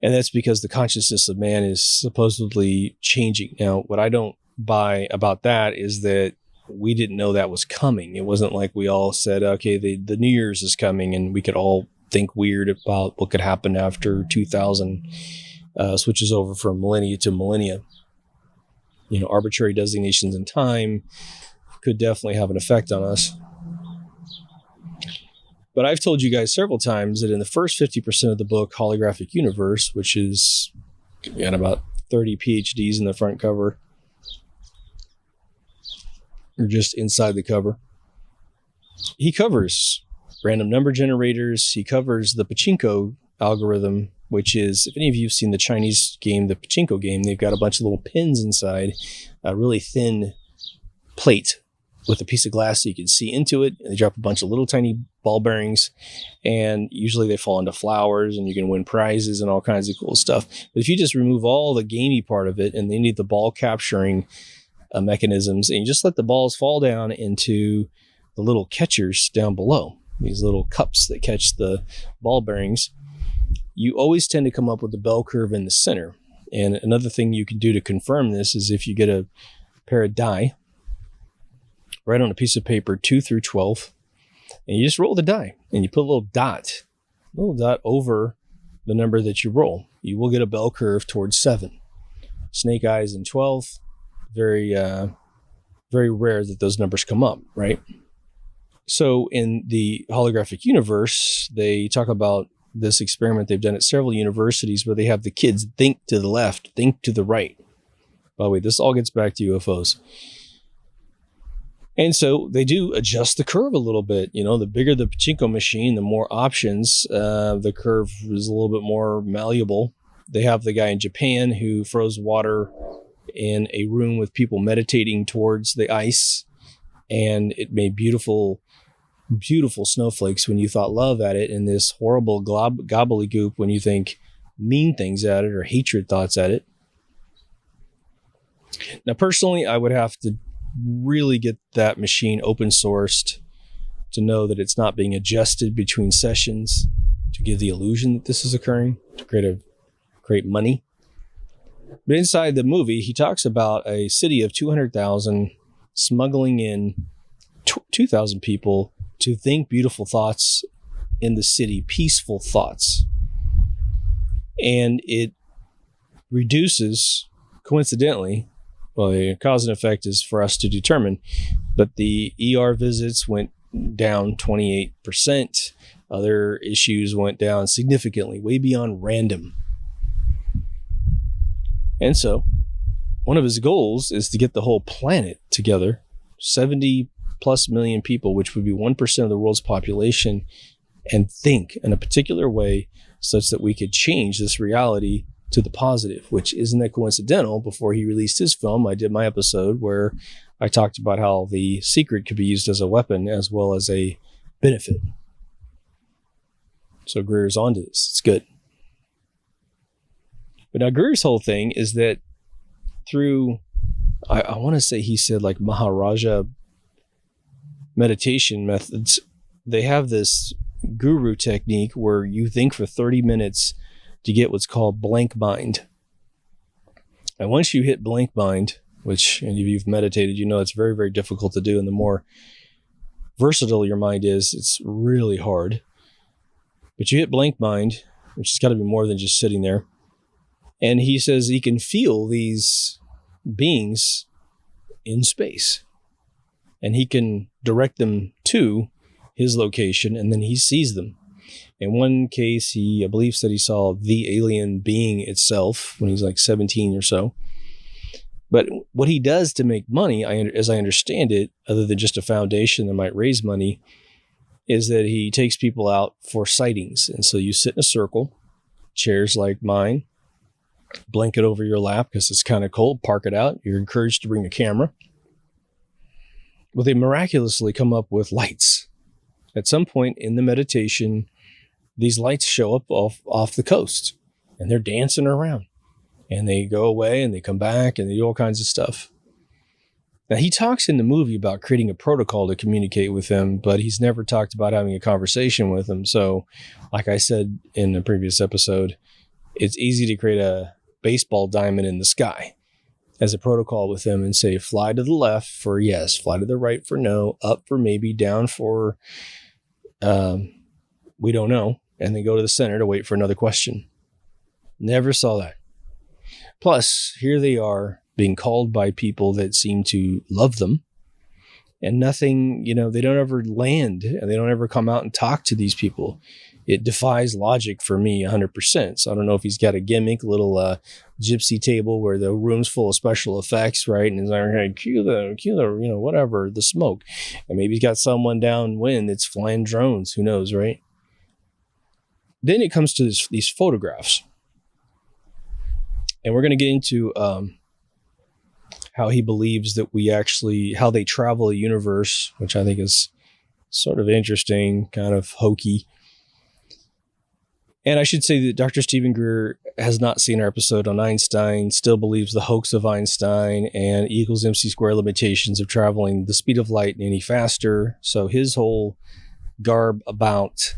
And that's because the consciousness of man is supposedly changing. Now, what I don't buy about that is that we didn't know that was coming. It wasn't like we all said, okay, the New Year's is coming, and we could all think weird about what could happen after 2000 switches over from millennia to millennia. Arbitrary designations in time could definitely have an effect on us. But I've told you guys several times that in the first 50% of the book, Holographic Universe, which is got about 30 PhDs in the front cover, or just inside the cover, he covers random number generators. He covers the pachinko algorithm, which is, if any of you have seen the Chinese game, the pachinko game, they've got a bunch of little pins inside a really thin plate with a piece of glass so you can see into it. And they drop a bunch of little tiny ball bearings, and usually they fall into flowers, and you can win prizes and all kinds of cool stuff. But if you just remove all the gamey part of it and they need the ball capturing mechanisms, and you just let the balls fall down into the little catchers down below, these little cups that catch the ball bearings, you always tend to come up with the bell curve in the center. And another thing you can do to confirm this is if you get a pair of die, write on a piece of paper 2 through 12, and you just roll the die, and you put a little dot over the number that you roll. You will get a bell curve towards 7. Snake eyes in 12. Very, very rare that those numbers come up, right? So in the holographic universe, they talk about this experiment they've done at several universities where they have the kids think to the left, think to the right. By the way, this all gets back to UFOs. And so they do adjust the curve a little bit. The bigger the pachinko machine, the more options. The curve is a little bit more malleable. They have the guy in Japan who froze water in a room with people meditating towards the ice, and it made beautiful snowflakes when you thought love at it, and this horrible gobbledygook when you think mean things at it or hatred thoughts at it. Now, personally, I would have to really get that machine open sourced to know that it's not being adjusted between sessions to give the illusion that this is occurring, to create money. But inside the movie, he talks about a city of 200,000 smuggling in 2,000 people to think beautiful thoughts in the city, peaceful thoughts. And it reduces, coincidentally, well, the cause and effect is for us to determine, but the ER visits went down 28%. Other issues went down significantly, way beyond random. And so one of his goals is to get the whole planet together, 70 plus million people, which would be 1% of the world's population, and think in a particular way such that we could change this reality to the positive, which isn't that coincidental. Before he released his film, I did my episode where I talked about how the secret could be used as a weapon as well as a benefit. So Greer's onto this. It's good. But now Greer's whole thing is that through, I want to say he said like Maharaja meditation methods, they have this guru technique where you think for 30 minutes to get what's called blank mind. And once you hit blank mind, which if you've meditated, you know it's very, very difficult to do. And the more versatile your mind is, it's really hard. But you hit blank mind, which has got to be more than just sitting there. And he says he can feel these beings in space. And he can direct them to his location, and then he sees them. In one case, I believe said he saw the alien being itself when he's like 17 or so. But what he does to make money, as I understand it, other than just a foundation that might raise money, is that he takes people out for sightings. And so you sit in a circle, chairs like mine, blanket over your lap because it's kind of cold, park it out. You're encouraged to bring a camera. Well, they miraculously come up with lights. At some point in the meditation, these lights show up off the coast, and they're dancing around. And they go away, and they come back, and they do all kinds of stuff. Now, he talks in the movie about creating a protocol to communicate with them, but he's never talked about having a conversation with them. So, like I said in a previous episode, it's easy to create a baseball diamond in the sky as a protocol with them and say, fly to the left for yes, fly to the right for no, up for maybe, down for we don't know. And then go to the center to wait for another question. Never saw that. Plus, here they are being called by people that seem to love them, and nothing, they don't ever land, and they don't ever come out and talk to these people. It defies logic for me 100%. So I don't know if he's got a gimmick, little gypsy table where the room's full of special effects, right? And he's like, hey, cue the, whatever, the smoke. And maybe he's got someone downwind that's flying drones. Who knows, right? Then it comes to these photographs. And we're going to get into how he believes that how they travel a universe, which I think is sort of interesting, kind of hokey. And I should say that Dr. Steven Greer has not seen our episode on Einstein, still believes the hoax of Einstein and E = mc squared limitations of traveling the speed of light any faster. So his whole garb about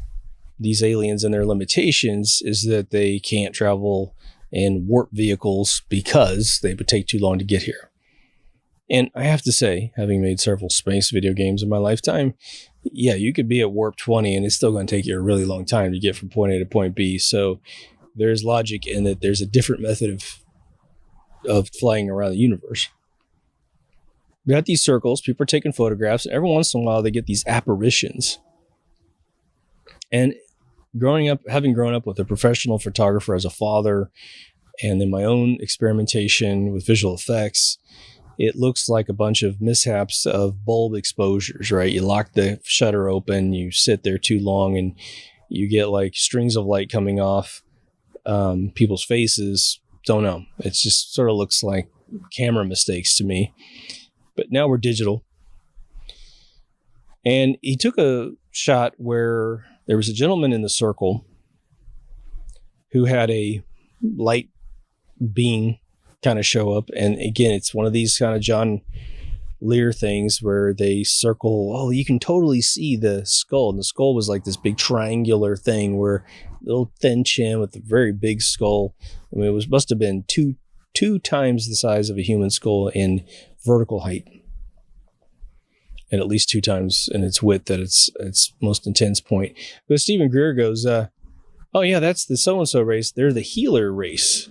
these aliens and their limitations is that they can't travel in warp vehicles because they would take too long to get here. And I have to say, having made several space video games in my lifetime, yeah, you could be at warp 20 and it's still going to take you a really long time to get from point A to point B. So there's logic in that there's a different method of flying around the universe. We got these circles, people are taking photographs, and every once in a while they get these apparitions. And having grown up with a professional photographer as a father, and then my own experimentation with visual effects, it looks like a bunch of mishaps of bulb exposures, right? You lock the shutter open, you sit there too long, and you get like strings of light coming off people's faces. Don't know. It just sort of looks like camera mistakes to me. But now we're digital. And he took a shot where there was a gentleman in the circle who had a light being kind of show up. And again, it's one of these kind of John Lear things where they circle, you can totally see the skull. And the skull was like this big triangular thing where little thin chin with a very big skull. I mean, must have been two times the size of a human skull in vertical height. And at least 2 times in its width at its most intense point. But Steven Greer goes, that's the so-and-so race. They're the healer race.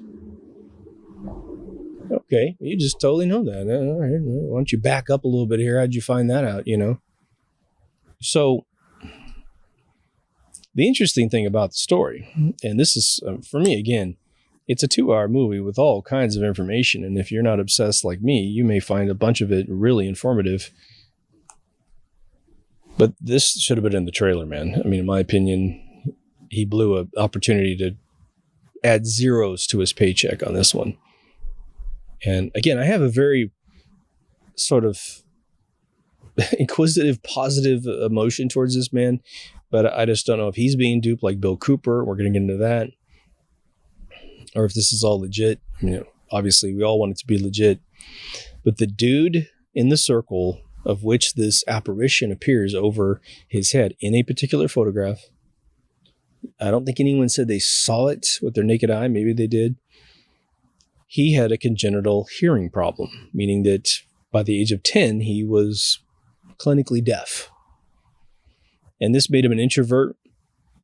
Okay, you just totally know that. All right, why don't you back up a little bit here? How'd you find that out, So the interesting thing about the story, and this is, for me, again, it's a 2-hour movie with all kinds of information. And if you're not obsessed like me, you may find a bunch of it really informative. But this should have been in the trailer, man. I mean, in my opinion, he blew an opportunity to add zeros to his paycheck on this one. And again, I have a very sort of inquisitive, positive emotion towards this man. But I just don't know if he's being duped like Bill Cooper. We're going to get into that. Or if this is all legit. Obviously, we all want it to be legit. But the dude in the circle of which this apparition appears over his head in a particular photograph, I don't think anyone said they saw it with their naked eye. Maybe they did. He had a congenital hearing problem, meaning that by the age of 10, he was clinically deaf. And this made him an introvert.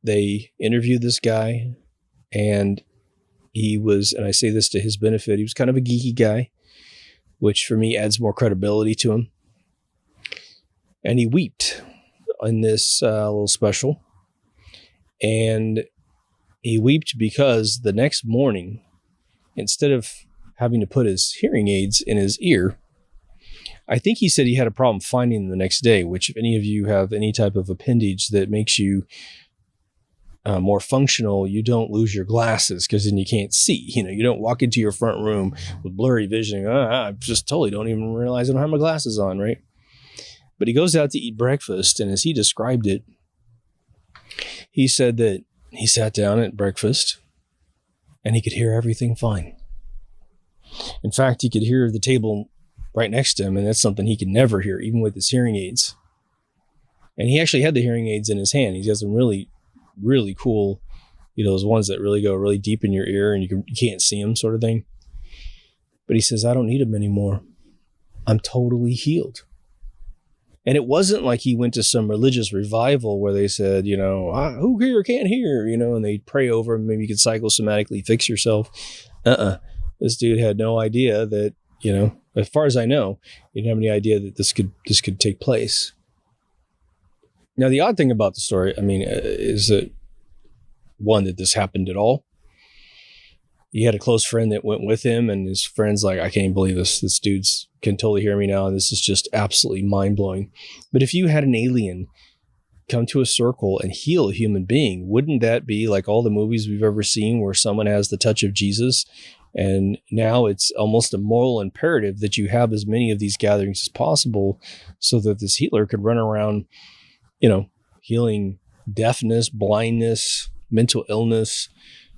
They interviewed this guy, and he was, and I say this to his benefit, he was kind of a geeky guy, which for me adds more credibility to him. And he wept in this little special. And he wept because the next morning, instead of having to put his hearing aids in his ear, I think he said he had a problem finding them the next day, which if any of you have any type of appendage that makes you more functional, you don't lose your glasses because then you can't see. You don't walk into your front room with blurry vision. I just totally don't even realize I don't have my glasses on, right? But he goes out to eat breakfast, and as he described it, he said that he sat down at breakfast and he could hear everything fine. In fact, he could hear the table right next to him, and that's something he could never hear, even with his hearing aids. And he actually had the hearing aids in his hand. He's got some really, really cool, those ones that really go really deep in your ear and you can't see them sort of thing. But he says, I don't need them anymore. I'm totally healed. And it wasn't like he went to some religious revival where they said, who here can't hear, and they pray over him. Maybe you could psychosomatically fix yourself. This dude had no idea that, as far as I know, he didn't have any idea that this could take place. Now, the odd thing about the story, is that one, that this happened at all. He had a close friend that went with him, and his friend's like, I can't believe this. This dude's can totally hear me now, and this is just absolutely mind-blowing. But if you had an alien come to a circle and heal a human being, wouldn't that be like all the movies we've ever seen where someone has the touch of Jesus? And now it's almost a moral imperative that you have as many of these gatherings as possible so that this healer could run around, healing deafness, blindness, mental illness,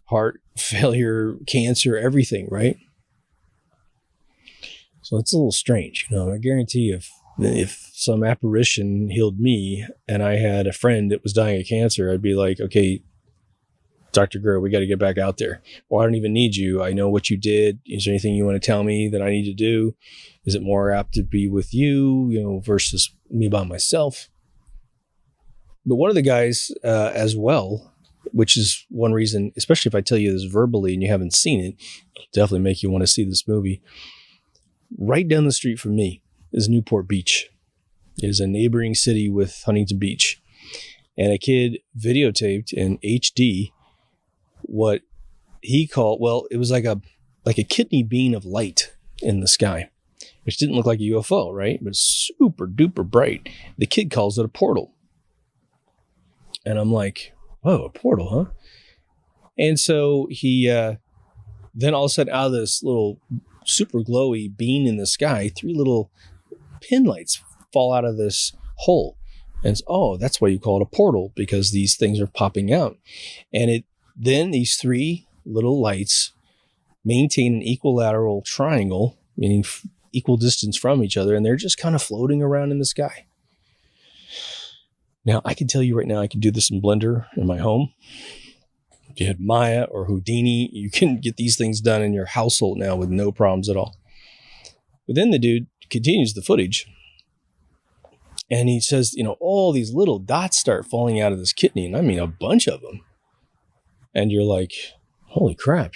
heart failure, cancer, everything, right? So it's a little strange. I guarantee if some apparition healed me and I had a friend that was dying of cancer, I'd be like, okay, Dr. Greer, we got to get back out there. Or I don't even need you. I know what you did. Is there anything you want to tell me that I need to do? Is it more apt to be with you, versus me by myself? But one of the guys as well, which is one reason, especially if I tell you this verbally and you haven't seen it, it'll definitely make you want to see this movie. Right down the street from me is Newport Beach. It is a neighboring city with Huntington Beach. And a kid videotaped in HD what he called, it was like a kidney bean of light in the sky, which didn't look like a UFO, right? But super duper bright. The kid calls it a portal. And I'm like, whoa, a portal, huh? And so he, then all of a sudden out of this little super glowy bean in the sky, 3 little pin lights fall out of this hole. And that's why you call it a portal, because these things are popping out. And then these 3 little lights maintain an equilateral triangle, meaning equal distance from each other, and they're just kind of floating around in the sky. Now, I can tell you right now, I can do this in Blender in my home. If you had Maya or Houdini, you can get these things done in your household now with no problems at all. But then the dude continues the footage. And he says, all these little dots start falling out of this kidney. And I mean, a bunch of them. And you're like, holy crap,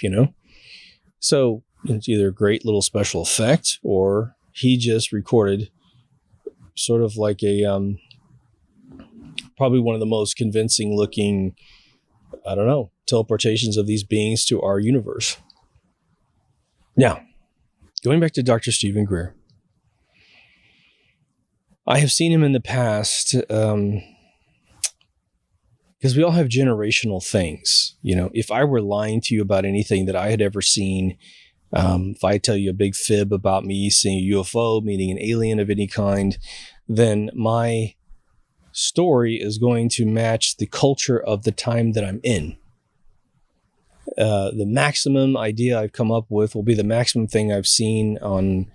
So it's either a great little special effect, or he just recorded sort of like a, probably one of the most convincing looking, teleportations of these beings to our universe. Now, going back to Dr. Steven Greer. I have seen him in the past, because we all have generational things. If I were lying to you about anything that I had ever seen, if I tell you a big fib about me seeing a UFO, meaning an alien of any kind, then my story is going to match the culture of the time that I'm in. The maximum idea I've come up with will be the maximum thing I've seen on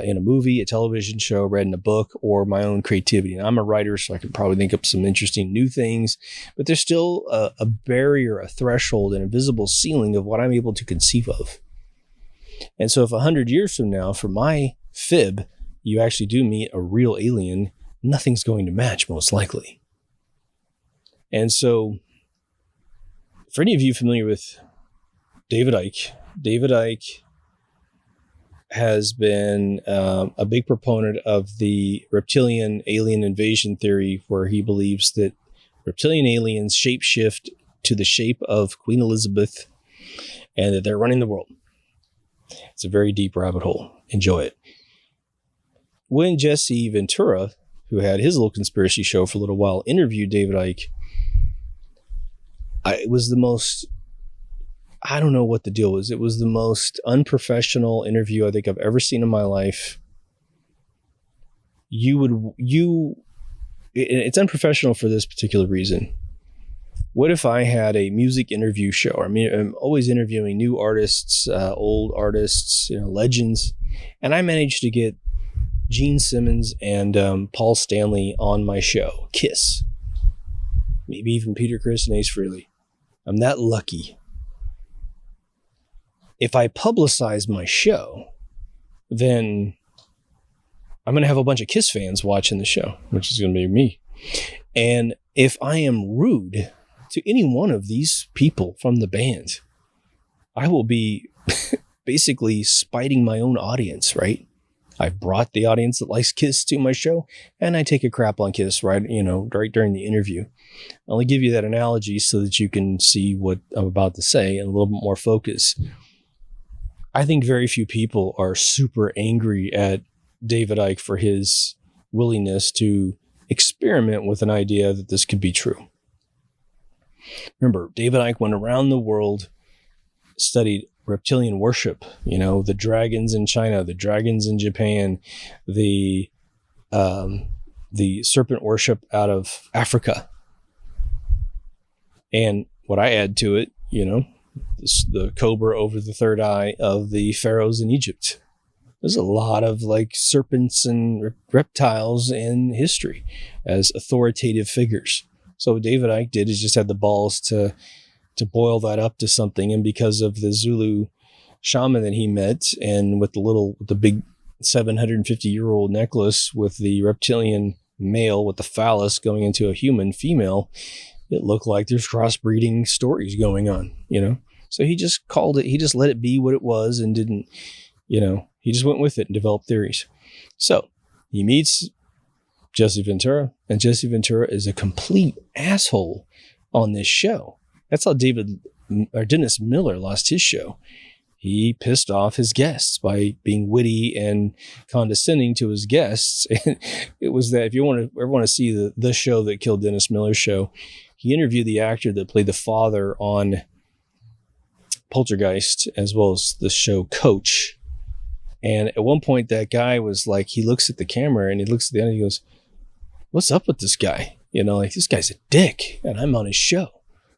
in a movie, a television show, read in a book, or my own creativity. And I'm a writer, so I could probably think up some interesting new things, but there's still a barrier, a threshold, an invisible ceiling of what I'm able to conceive of. And so if 100 years from now, for my fib, you actually do meet a real alien, nothing's going to match, most likely. And so, for any of you familiar with David Icke has been a big proponent of the reptilian alien invasion theory, where he believes that reptilian aliens shapeshift to the shape of Queen Elizabeth and that they're running the world. It's a very deep rabbit hole. Enjoy it. When Jesse Ventura, who had his little conspiracy show for a little while, interviewed David Icke, it was the most, I don't know what the deal was. It was the most unprofessional interview I think I've ever seen in my life. It's unprofessional for this particular reason. What if I had a music interview show? I mean, I'm always interviewing new artists, old artists, legends, and I managed to get Gene Simmons and Paul Stanley on my show, Kiss. Maybe even Peter Criss and Ace Frehley. I'm that lucky. If I publicize my show, then I'm going to have a bunch of Kiss fans watching the show, which is going to be me. And if I am rude to any one of these people from the band, I will be basically spiting my own audience, right? I've brought the audience that likes Kiss to my show, and I take a crap on Kiss right during the interview. I'll only give you that analogy so that you can see what I'm about to say in a little bit more focus. I think very few people are super angry at David Icke for his willingness to experiment with an idea that this could be true. Remember, David Icke went around the world, studied reptilian worship, the dragons in China, the dragons in Japan, the serpent worship out of Africa. And what I add to it, the cobra over the third eye of the pharaohs in Egypt. There's a lot of serpents and reptiles in history as authoritative figures. So what David Icke did is just had the balls to boil that up to something. And because of the Zulu shaman that he met, and with the big 750-year-old necklace with the reptilian male with the phallus going into a human female, it looked like there's crossbreeding stories going on, So he just called it, he just let it be what it was and didn't, he just went with it and developed theories. So he meets Jesse Ventura, and Jesse Ventura is a complete asshole on this show. That's how Dennis Miller lost his show. He pissed off his guests by being witty and condescending to his guests. And it was that, if you ever want to see the show that killed Dennis Miller's show, he interviewed the actor that played the father on Poltergeist, as well as the show Coach. And at one point, that guy was like, he looks at the camera and he looks at the end and he goes, "What's up with this guy? This guy's a dick and I'm on his show.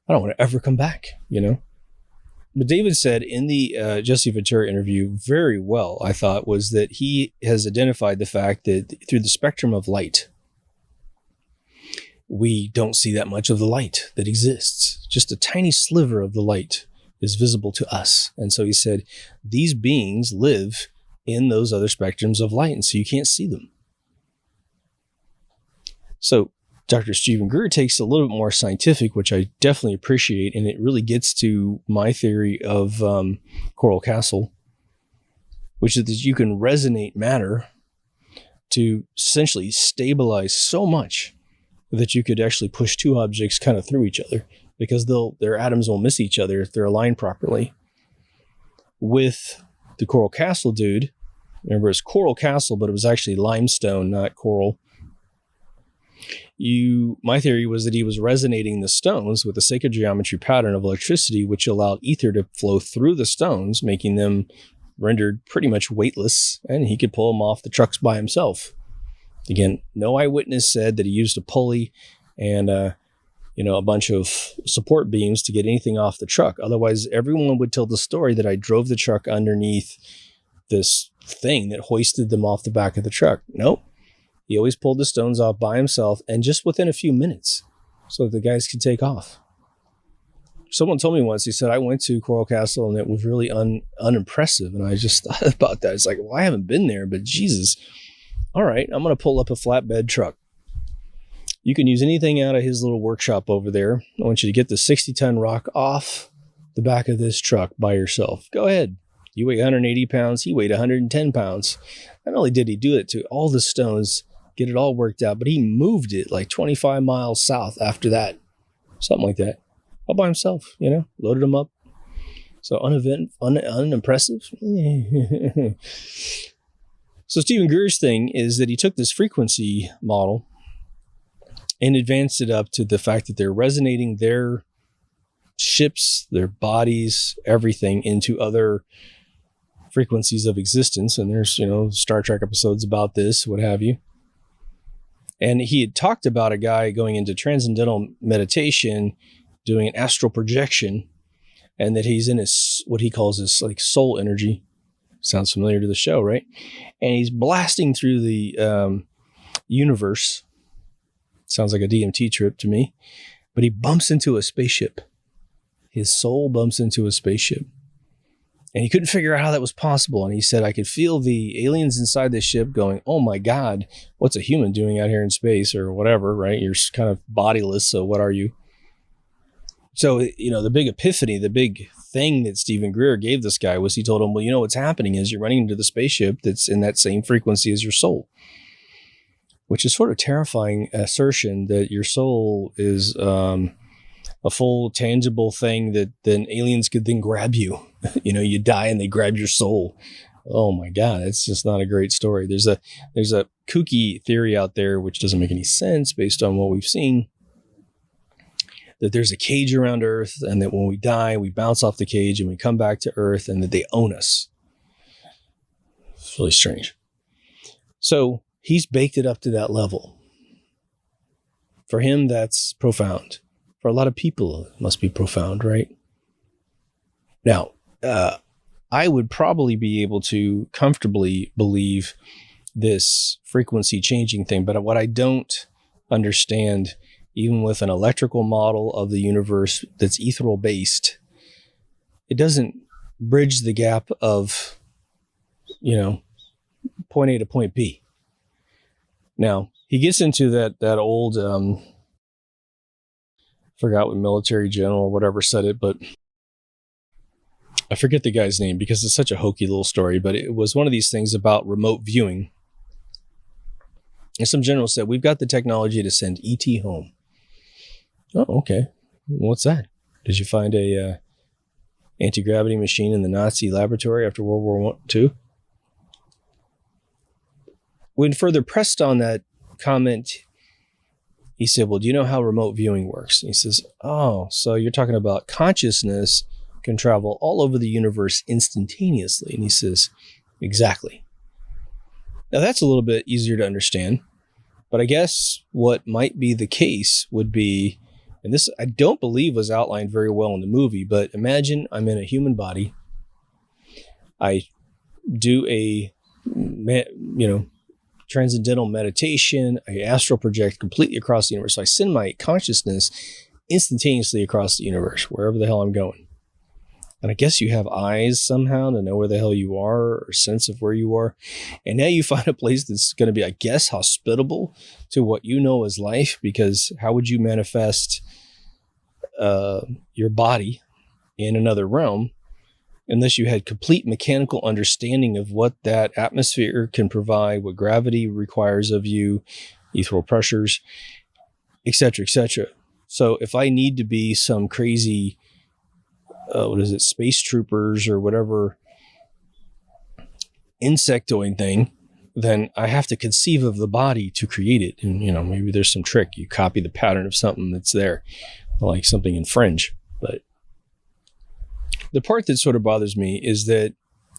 I don't want to ever come back, But David said in the Jesse Ventura interview very well, I thought, was that he has identified the fact that through the spectrum of light, we don't see that much of the light that exists. Just a tiny sliver of the light is visible to us. And so he said, these beings live in those other spectrums of light, and so you can't see them. So Dr. Steven Greer takes a little bit more scientific, which I definitely appreciate, and it really gets to my theory of Coral Castle, which is that you can resonate matter to essentially stabilize so much that you could actually push two objects kind of through each other, because their atoms will miss each other if they're aligned properly. With the Coral Castle dude, remember it's Coral Castle, but it was actually limestone, not coral. My theory was that he was resonating the stones with a sacred geometry pattern of electricity, which allowed ether to flow through the stones, making them rendered pretty much weightless, and he could pull them off the trucks by himself. Again, no eyewitness said that he used a pulley and a bunch of support beams to get anything off the truck. Otherwise, everyone would tell the story that I drove the truck underneath this thing that hoisted them off the back of the truck. Nope. He always pulled the stones off by himself, and just within a few minutes, so that the guys could take off. Someone told me once, he said, I went to Coral Castle and it was really unimpressive. And I just thought about that. It's like, well, I haven't been there, but Jesus. All right, I'm going to pull up a flatbed truck. You can use anything out of his little workshop over there. I want you to get the 60-ton rock off the back of this truck by yourself. Go ahead. You weigh 180 pounds. He weighed 110 pounds. Not only did he do it to all the stones, get it all worked out, but he moved it like 25 miles south after that. Something like that. All by himself, loaded them up. So unimpressive. So Steven Greer's thing is that he took this frequency model and advanced it up to the fact that they're resonating their ships, their bodies, everything into other frequencies of existence. And there's, Star Trek episodes about this, what have you. And he had talked about a guy going into transcendental meditation, doing an astral projection, and that he's in his, what he calls his like soul energy. Sounds familiar to the show, right? And he's blasting through the universe. Sounds like a DMT trip to me. But he bumps into a spaceship. His soul bumps into a spaceship. And he couldn't figure out how that was possible. And he said, I could feel the aliens inside the ship going, oh my God, what's a human doing out here in space or whatever, right? You're kind of bodiless, so what are you? So, the big epiphany, the big thing that Steven Greer gave this guy was he told him, well, what's happening is you're running into the spaceship that's in that same frequency as your soul, which is sort of terrifying assertion that your soul is a full tangible thing that then aliens could then grab you. You die and they grab your soul. Oh my God, it's just not a great story. There's a kooky theory out there, which doesn't make any sense based on what we've seen, that there's a cage around Earth and that when we die, we bounce off the cage and we come back to Earth and that they own us. It's really strange. So he's baked it up to that level. For him, that's profound. For a lot of people, it must be profound, right? Now, I would probably be able to comfortably believe this frequency changing thing, but what I don't understand, even with an electrical model of the universe that's ethereal based, it doesn't bridge the gap of, point A to point B. Now, he gets into that old, forgot what military general or whatever said it, but I forget the guy's name because it's such a hokey little story, but it was one of these things about remote viewing. And some general said, we've got the technology to send ET home. Oh, okay. What's that? Did you find a anti-gravity machine in the Nazi laboratory after World War II? When further pressed on that comment, he said, well, do you know how remote viewing works? And he says, oh, so you're talking about consciousness can travel all over the universe instantaneously. And he says, exactly. Now that's a little bit easier to understand, but I guess what might be the case would be, and this I don't believe was outlined very well in the movie, but imagine I'm in a human body. I do a, transcendental meditation. I astral project completely across the universe. So I send my consciousness instantaneously across the universe, wherever the hell I'm going. And I guess you have eyes somehow to know where the hell you are or sense of where you are. And now you find a place that's going to be, I guess, hospitable to what you know as life, because how would you manifest your body in another realm unless you had complete mechanical understanding of what that atmosphere can provide, what gravity requires of you, ethereal pressures, etc., etc. So if I need to be some crazy space troopers or whatever insectoid thing, then I have to conceive of the body to create it. And, maybe there's some trick. You copy the pattern of something that's there, like something in Fringe. But the part that sort of bothers me is that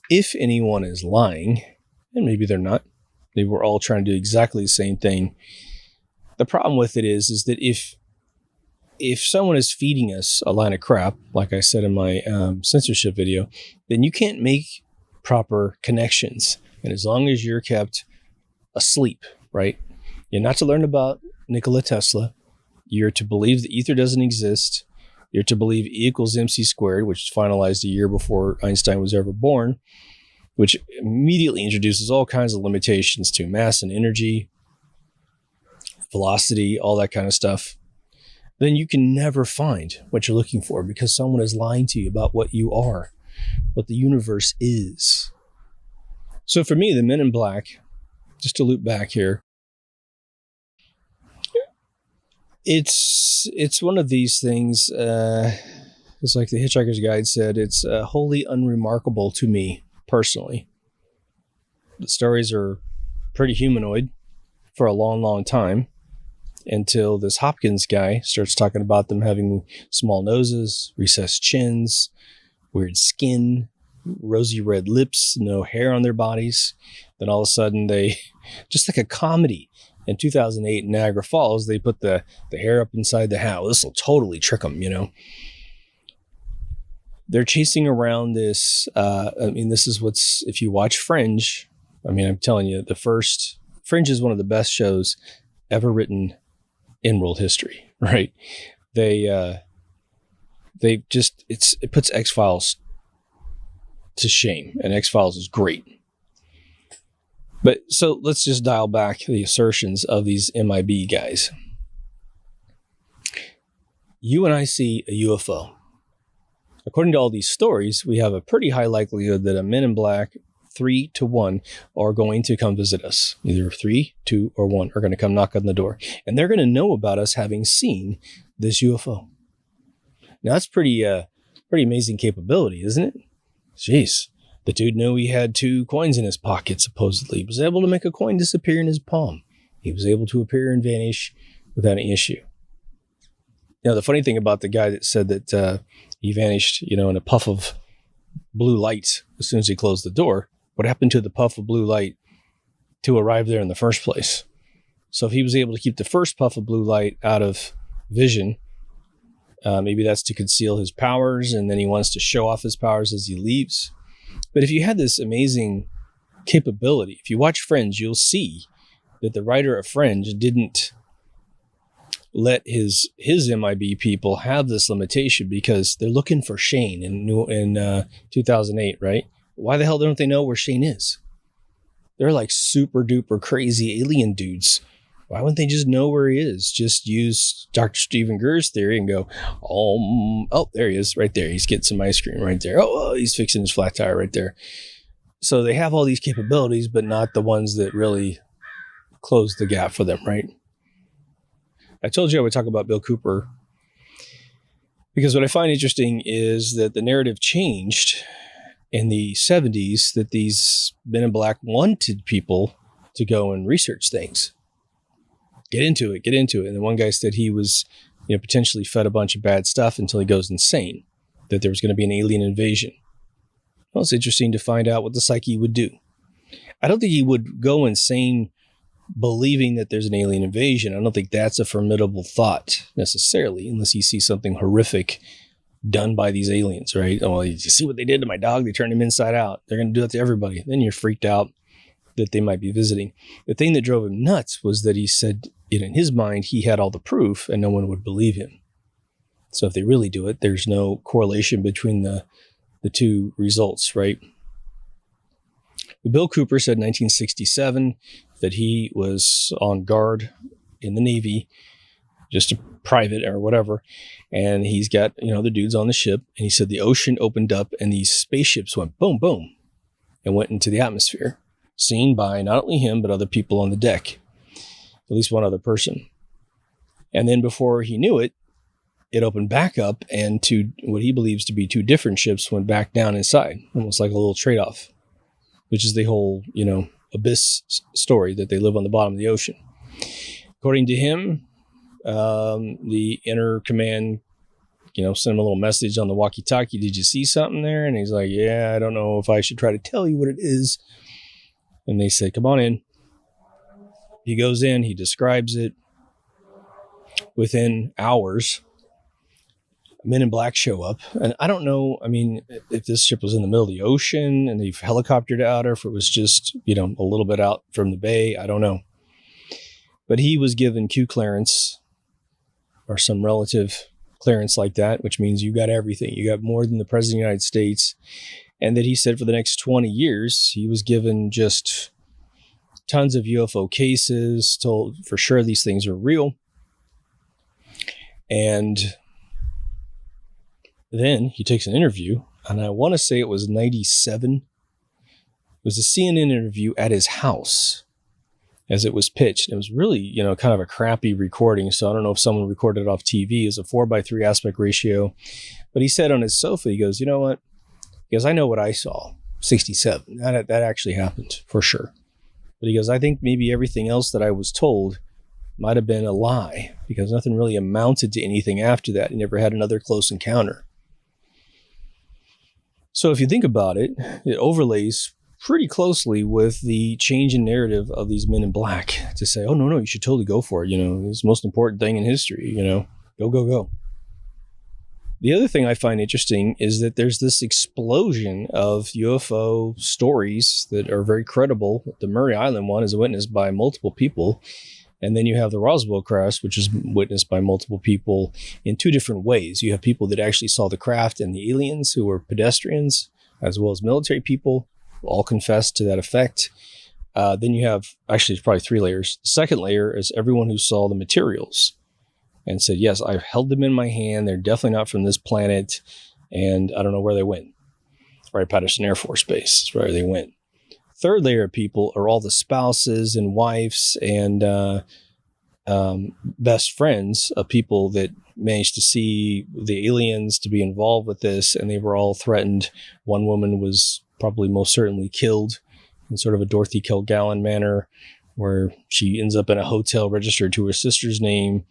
if anyone is lying, and maybe they're not, They were all trying to do exactly the same thing. The problem with it is that if someone is feeding us a line of crap, like I said in my censorship video, then you can't make proper connections. And as long as you're kept asleep, right? You're not to learn about Nikola Tesla. You're to believe the ether doesn't exist. You're to believe E equals MC squared, which was finalized a year before Einstein was ever born, which immediately introduces all kinds of limitations to mass and energy, velocity, all that kind of stuff. Then you can never find what you're looking for because someone is lying to you about what you are, what the universe is. So for me, the Men in Black, just to loop back here, it's one of these things, it's like the Hitchhiker's Guide said, it's wholly unremarkable to me personally. The stories are pretty humanoid for a long, long time until this Hopkins guy starts talking about them having small noses, recessed chins, weird skin, rosy red lips, no hair on their bodies. Then all of a sudden they, just like a comedy, in 2008 in Niagara Falls, they put the hair up inside the hat. Well, this will totally trick them, you know. They're chasing around this. This is what's, if you watch Fringe, I'm telling you, Fringe is one of the best shows ever written in world history, right? It puts X-Files to shame, and X-Files is great. But so let's just dial back the assertions of these MIB guys. You and I see a UFO. According to all these stories, we have a pretty high likelihood that a Men in Black 3 to 1 are going to come visit us. Either 3, 2, or 1 are going to come knock on the door. And they're going to know about us having seen this UFO. Now, that's pretty amazing capability, isn't it? Jeez. The dude knew he had 2 coins in his pocket, supposedly. He was able to make a coin disappear in his palm. He was able to appear and vanish without any issue. Now, the funny thing about the guy that said that he vanished, in a puff of blue light as soon as he closed the door, what happened to the puff of blue light to arrive there in the first place? So if he was able to keep the first puff of blue light out of vision, maybe that's to conceal his powers, and then he wants to show off his powers as he leaves. But if you had this amazing capability, if you watch Fringe, you'll see that the writer of Fringe didn't let his MIB people have this limitation because they're looking for Shane in 2008, right? Why the hell don't they know where Shane is? They're like super duper crazy alien dudes. Why wouldn't they just know where he is? Just use Dr. Steven Greer's theory and go, oh, there he is, right there. He's getting some ice cream right there. Oh, he's fixing his flat tire right there. So they have all these capabilities, but not the ones that really close the gap for them, right? I told you I would talk about Bill Cooper because what I find interesting is that the narrative changed in the 70s, that these Men in Black wanted people to go and research things. Get into it. And then one guy said he was, potentially fed a bunch of bad stuff until he goes insane, that there was going to be an alien invasion. Well, it's interesting to find out what the psyche would do. I don't think he would go insane believing that there's an alien invasion. I don't think that's a formidable thought necessarily, unless you see something horrific done by these aliens, right? Oh, well, you see what they did to my dog? They turned him inside out. They're going to do that to everybody. Then you're freaked out that they might be visiting. The thing that drove him nuts was that he said in his mind he had all the proof and no one would believe him. So if they really do it, there's no correlation between the two results, right? Bill Cooper said in 1967 that he was on guard in the Navy, just a private or whatever, and he's got the dudes on the ship, and he said the ocean opened up and these spaceships went boom, boom, and went into the atmosphere, seen by not only him, but other people on the deck, at least one other person. And then before he knew it, it opened back up and what he believes to be 2 different ships went back down inside, almost like a little trade-off, which is the whole, abyss story that they live on the bottom of the ocean. According to him, the inner command, sent him a little message on the walkie-talkie. Did you see something there? And he's like, yeah, I don't know if I should try to tell you what it is. And they said, come on in. He goes in, he describes it. Within hours, men in black show up. And I don't know, I mean, if this ship was in the middle of the ocean and they've helicoptered out, or if it was just, a little bit out from the bay, I don't know. But he was given Q clearance or some relative clearance like that, which means you got everything. You got more than the President of the United States. And that he said for the next 20 years, he was given just tons of UFO cases, told for sure these things are real. And then he takes an interview, and I want to say it was 97. It was a CNN interview at his house as it was pitched. It was really, kind of a crappy recording. So I don't know if someone recorded it off TV. It was a 4:3 aspect ratio. But he said on his sofa, he goes, you know what? Because I know what I saw, 67. That actually happened for sure. But he goes, I think maybe everything else that I was told might have been a lie, because nothing really amounted to anything after that. He never had another close encounter. So if you think about it, it overlays pretty closely with the change in narrative of these men in black to say, oh, no, you should totally go for it. It's the most important thing in history, go. The other thing I find interesting is that there's this explosion of UFO stories that are very credible. The Murray Island one is witnessed by multiple people. And then you have the Roswell crash, which is witnessed by multiple people in two different ways. You have people that actually saw the craft and the aliens who were pedestrians, as well as military people, who all confessed to that effect. Then you have, actually, it's probably 3 layers. The second layer is everyone who saw the materials and said, yes, I held them in my hand. They're definitely not from this planet. And I don't know where they went. Wright-Patterson Air Force Base is where they went. Third layer of people are all the spouses and wives and best friends of people that managed to see the aliens, to be involved with this, and they were all threatened. One woman was probably most certainly killed in sort of a Dorothy Kilgallen manner, where she ends up in a hotel registered to her sister's name.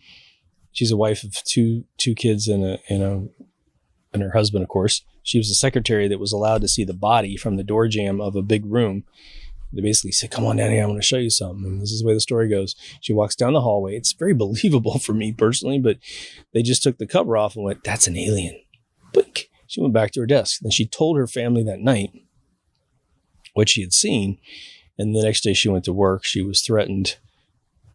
She's a wife of two kids and her husband, of course. She was the secretary that was allowed to see the body from the door jamb of a big room. They basically said, come on down here, I want to show you something. And this is the way the story goes. She walks down the hallway. It's very believable for me personally, but they just took the cover off and went, that's an alien. Blink. She went back to her desk. Then she told her family that night what she had seen. And the next day she went to work. She was threatened.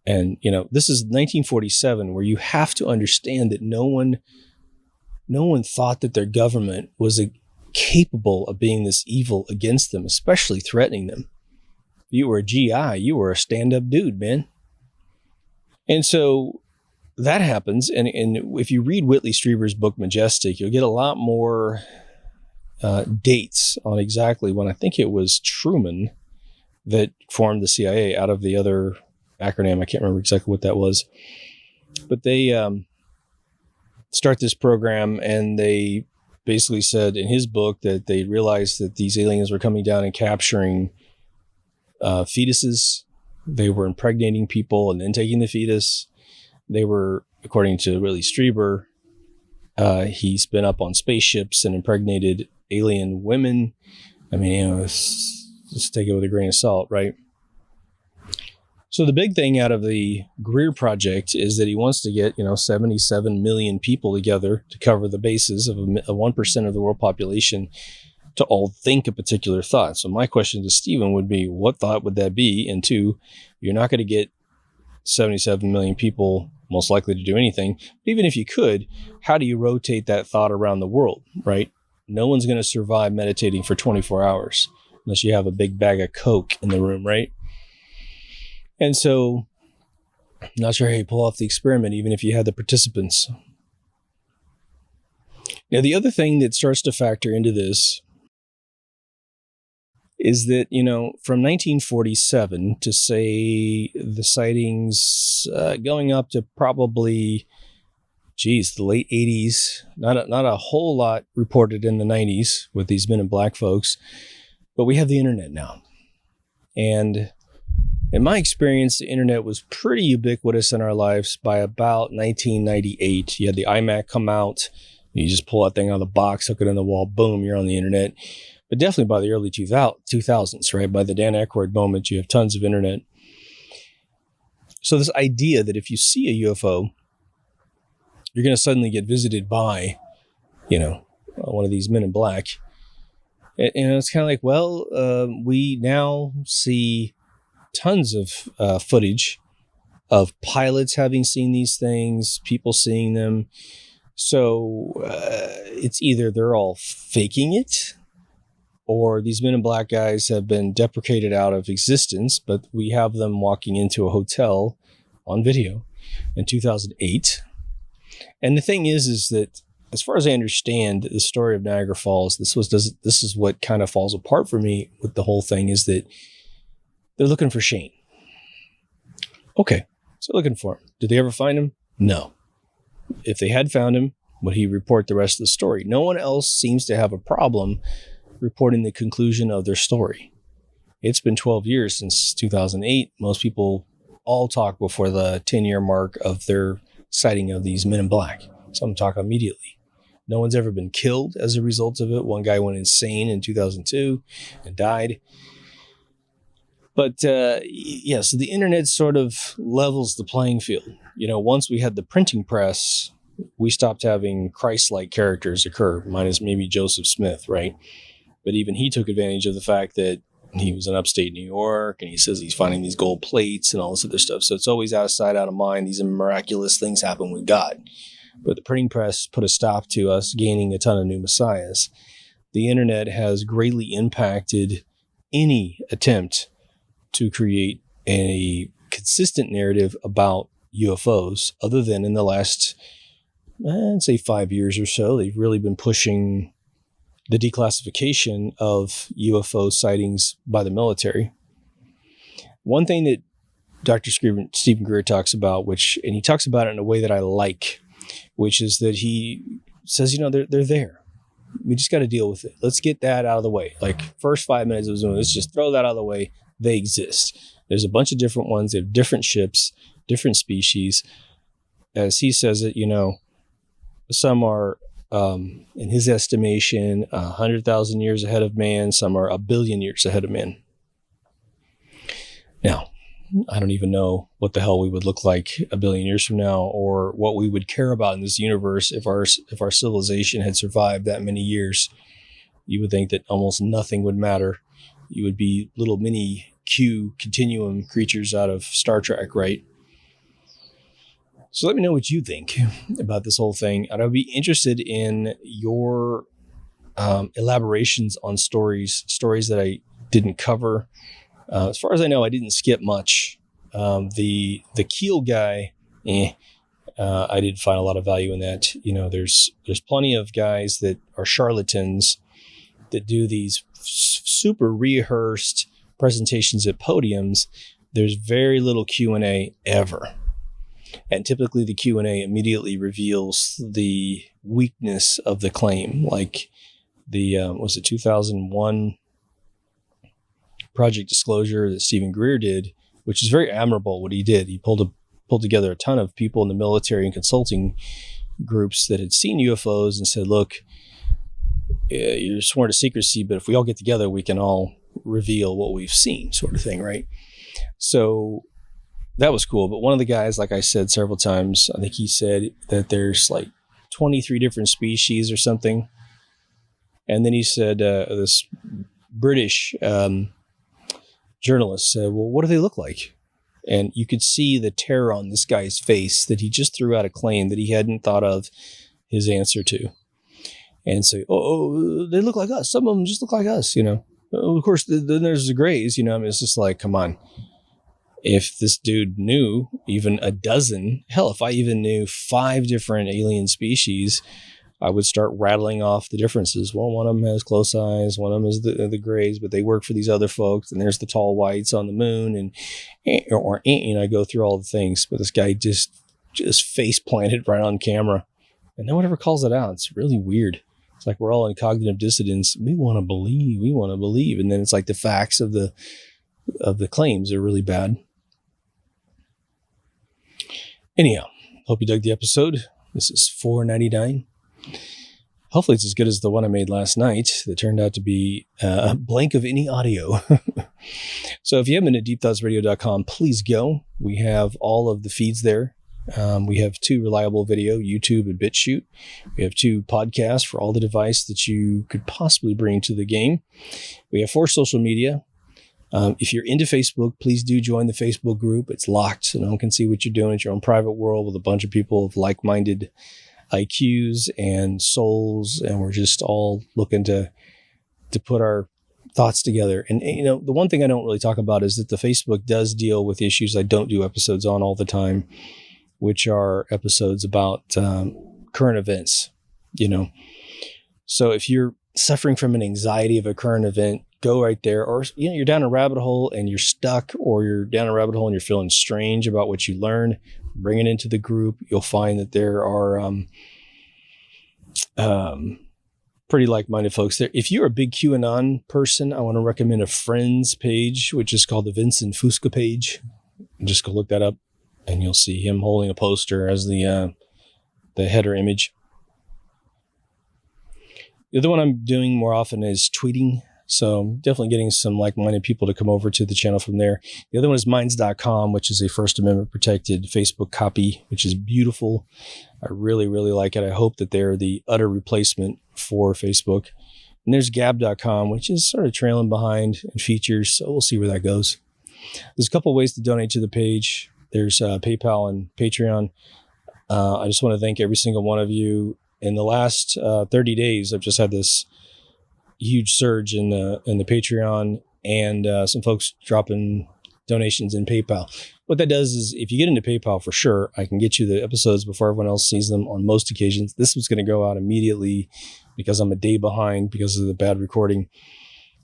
And, this is 1947, where you have to understand that no one thought that their government was capable of being this evil against them, especially threatening them. You were a GI, you were a stand-up dude, man. And so that happens. And if you read Whitley Strieber's book, Majestic, you'll get a lot more dates on exactly when. I think it was Truman that formed the CIA out of the other acronym. I can't remember exactly what that was. But they start this program, and they basically said in his book that they realized that these aliens were coming down and capturing fetuses. They were impregnating people and then taking the fetus. They were, according to Whitley Strieber, he's been up on spaceships and impregnated alien women. I mean, let's take it with a grain of salt, right? So the big thing out of the Greer project is that he wants to get, 77 million people together to cover the bases of a 1% of the world population to all think a particular thought. So my question to Steven would be, what thought would that be? And 2, you're not going to get 77 million people most likely to do anything. Even if you could, how do you rotate that thought around the world, right? No one's going to survive meditating for 24 hours unless you have a big bag of Coke in the room, right? And so, I'm not sure how you pull off the experiment, even if you had the participants. Now, the other thing that starts to factor into this is that, from 1947 to say the sightings going up to probably, the late 80s, not a whole lot reported in the 90s with these men in black folks, but we have the internet now. And in my experience, the internet was pretty ubiquitous in our lives by about 1998. You had the iMac come out. You just pull that thing out of the box, hook it in the wall, boom, you're on the internet. But definitely by the early 2000s, right? By the Dan Aykroyd moment, you have tons of internet. So this idea that if you see a UFO, you're going to suddenly get visited by, one of these men in black. And it's kind of like, well, we now see tons of footage of pilots having seen these things, people seeing them. So it's either they're all faking it, or these men in black guys have been deprecated out of existence, but we have them walking into a hotel on video in 2008. And the thing is that as far as I understand the story of Niagara Falls, this is what kind of falls apart for me with the whole thing, is that they're looking for Shane. Okay, so looking for him. Did they ever find him? No. If they had found him, would he report the rest of the story? No one else seems to have a problem reporting the conclusion of their story. It's been 12 years since 2008. Most people all talk before the 10-year mark of their sighting of these men in black. Some talk immediately. No one's ever been killed as a result of it. One guy went insane in 2002 and died. But so the internet sort of levels the playing field. Once we had the printing press, we stopped having Christ-like characters occur, minus maybe Joseph Smith, right? But even he took advantage of the fact that he was in upstate New York, and he says he's finding these gold plates and all this other stuff. So it's always out of sight, out of mind. These miraculous things happen with God. But the printing press put a stop to us gaining a ton of new messiahs. The internet has greatly impacted any attempt to create a consistent narrative about UFOs, other than in the last, I'd say 5 years or so. They've really been pushing the declassification of UFO sightings by the military. One thing that Dr. Steven Greer talks about, and he talks about it in a way that I like, which is that he says, they're there. We just got to deal with it. Let's get that out of the way. Like, first 5 minutes of Zoom, let's just throw that out of the way. They exist. There's a bunch of different ones. They have different ships, different species. As he says it, some are, in his estimation, 100,000 years ahead of man. Some are 1 billion years ahead of man. Now, I don't even know what the hell we would look like 1 billion years from now, or what we would care about in this universe if our civilization had survived that many years. You would think that almost nothing would matter. You would be little mini Q continuum creatures out of Star Trek, right? So let me know what you think about this whole thing. And I'd be interested in your elaborations on stories that I didn't cover. As far as I know, I didn't skip much. The Keel guy, I did find a lot of value in that. There's plenty of guys that are charlatans that do these super rehearsed presentations at podiums. There's very little Q&A ever. And typically the Q&A immediately reveals the weakness of the claim. Like was it 2001 Project Disclosure that Steven Greer did, which is very admirable what he did. He pulled together a ton of people in the military and consulting groups that had seen UFOs and said, look, you're sworn to secrecy, but if we all get together, we can all reveal what we've seen, sort of thing, right? So that was cool. But one of the guys, like I said several times, I think he said that there's like 23 different species or something. And then he said, this British journalist said, well, what do they look like? And you could see the terror on this guy's face that he just threw out a claim that he hadn't thought of his answer to. And say, oh, they look like us. Some of them just look like us, Of course, then there's the grays, it's just like, come on. If this dude knew even a dozen, hell, if I even knew 5 different alien species, I would start rattling off the differences. Well, one of them has close eyes, one of them is the grays, but they work for these other folks. And there's the tall whites on the moon, and I go through all the things. But this guy just face planted right on camera, and no one ever calls it out. It's really weird. It's like we're all in cognitive dissonance. We want to believe, and then it's like the facts of the claims are really bad. Anyhow, hope you dug the episode. This is $4.99. Hopefully it's as good as the one I made last night that turned out to be blank of any audio. So if you haven't been to deepthoughtsradio.com, please go. We have all of the feeds there. We have 2 reliable video, YouTube and BitChute. We have 2 podcasts for all the device that you could possibly bring to the game. We have 4 social media. If you're into Facebook, please do join the Facebook group. It's locked, so no one can see what you're doing. It's your own private world with a bunch of people of like-minded IQs and souls, and we're just all looking to put our thoughts together. And, you know, the one thing I don't really talk about is that the Facebook does deal with issues I don't do episodes on all the time, which are episodes about current events, you know. So if you're suffering from an anxiety of a current event, go right there. Or, you know, you're down a rabbit hole and you're stuck, or you're down a rabbit hole and you're feeling strange about what you learned, bring it into the group. You'll find that there are pretty like-minded folks there. If you're a big QAnon person, I want to recommend a friends page, which is called the Vincent Fusca page. Just go look that up, and you'll see him holding a poster as the header image. The other one I'm doing more often is tweeting. So I'm definitely getting some like-minded people to come over to the channel from there. The other one is minds.com, which is a First Amendment protected Facebook copy, which is beautiful. I really, really like it. I hope that they're the utter replacement for Facebook. And there's gab.com, which is sort of trailing behind in features. So we'll see where that goes. There's a couple of ways to donate to the page. There's PayPal and Patreon. I just want to thank every single one of you. In the last 30 days, I've just had this huge surge in the Patreon, and some folks dropping donations in PayPal. What that does is, if you get into PayPal, for sure, I can get you the episodes before everyone else sees them on most occasions. This was going to go out immediately because I'm a day behind because of the bad recording.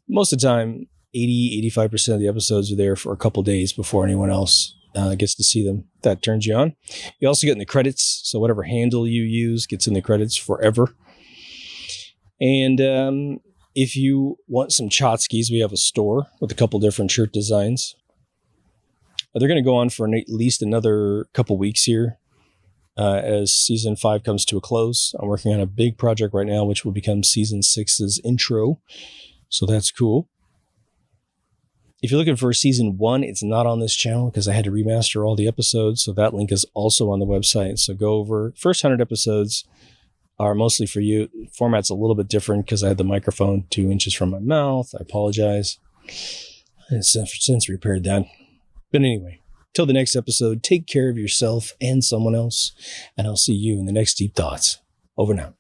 Most of the time, 85% of the episodes are there for a couple days before anyone else gets to see them. That turns you on. You also get in the credits, so whatever handle you use gets in the credits forever. And if you want some tchotchkes, we have a store with a couple different shirt designs. They're going to go on for at least another couple weeks here as season 5 comes to a close. I'm working on a big project right now, which will become season 6's intro. So that's cool. If you're looking for season 1, it's not on this channel because I had to remaster all the episodes. So that link is also on the website. So go over. First 100 episodes are mostly for you. Format's a little bit different because I had the microphone 2 inches from my mouth. I apologize. It's since repaired that. But anyway, till the next episode, take care of yourself and someone else. And I'll see you in the next Deep Thoughts. Over now.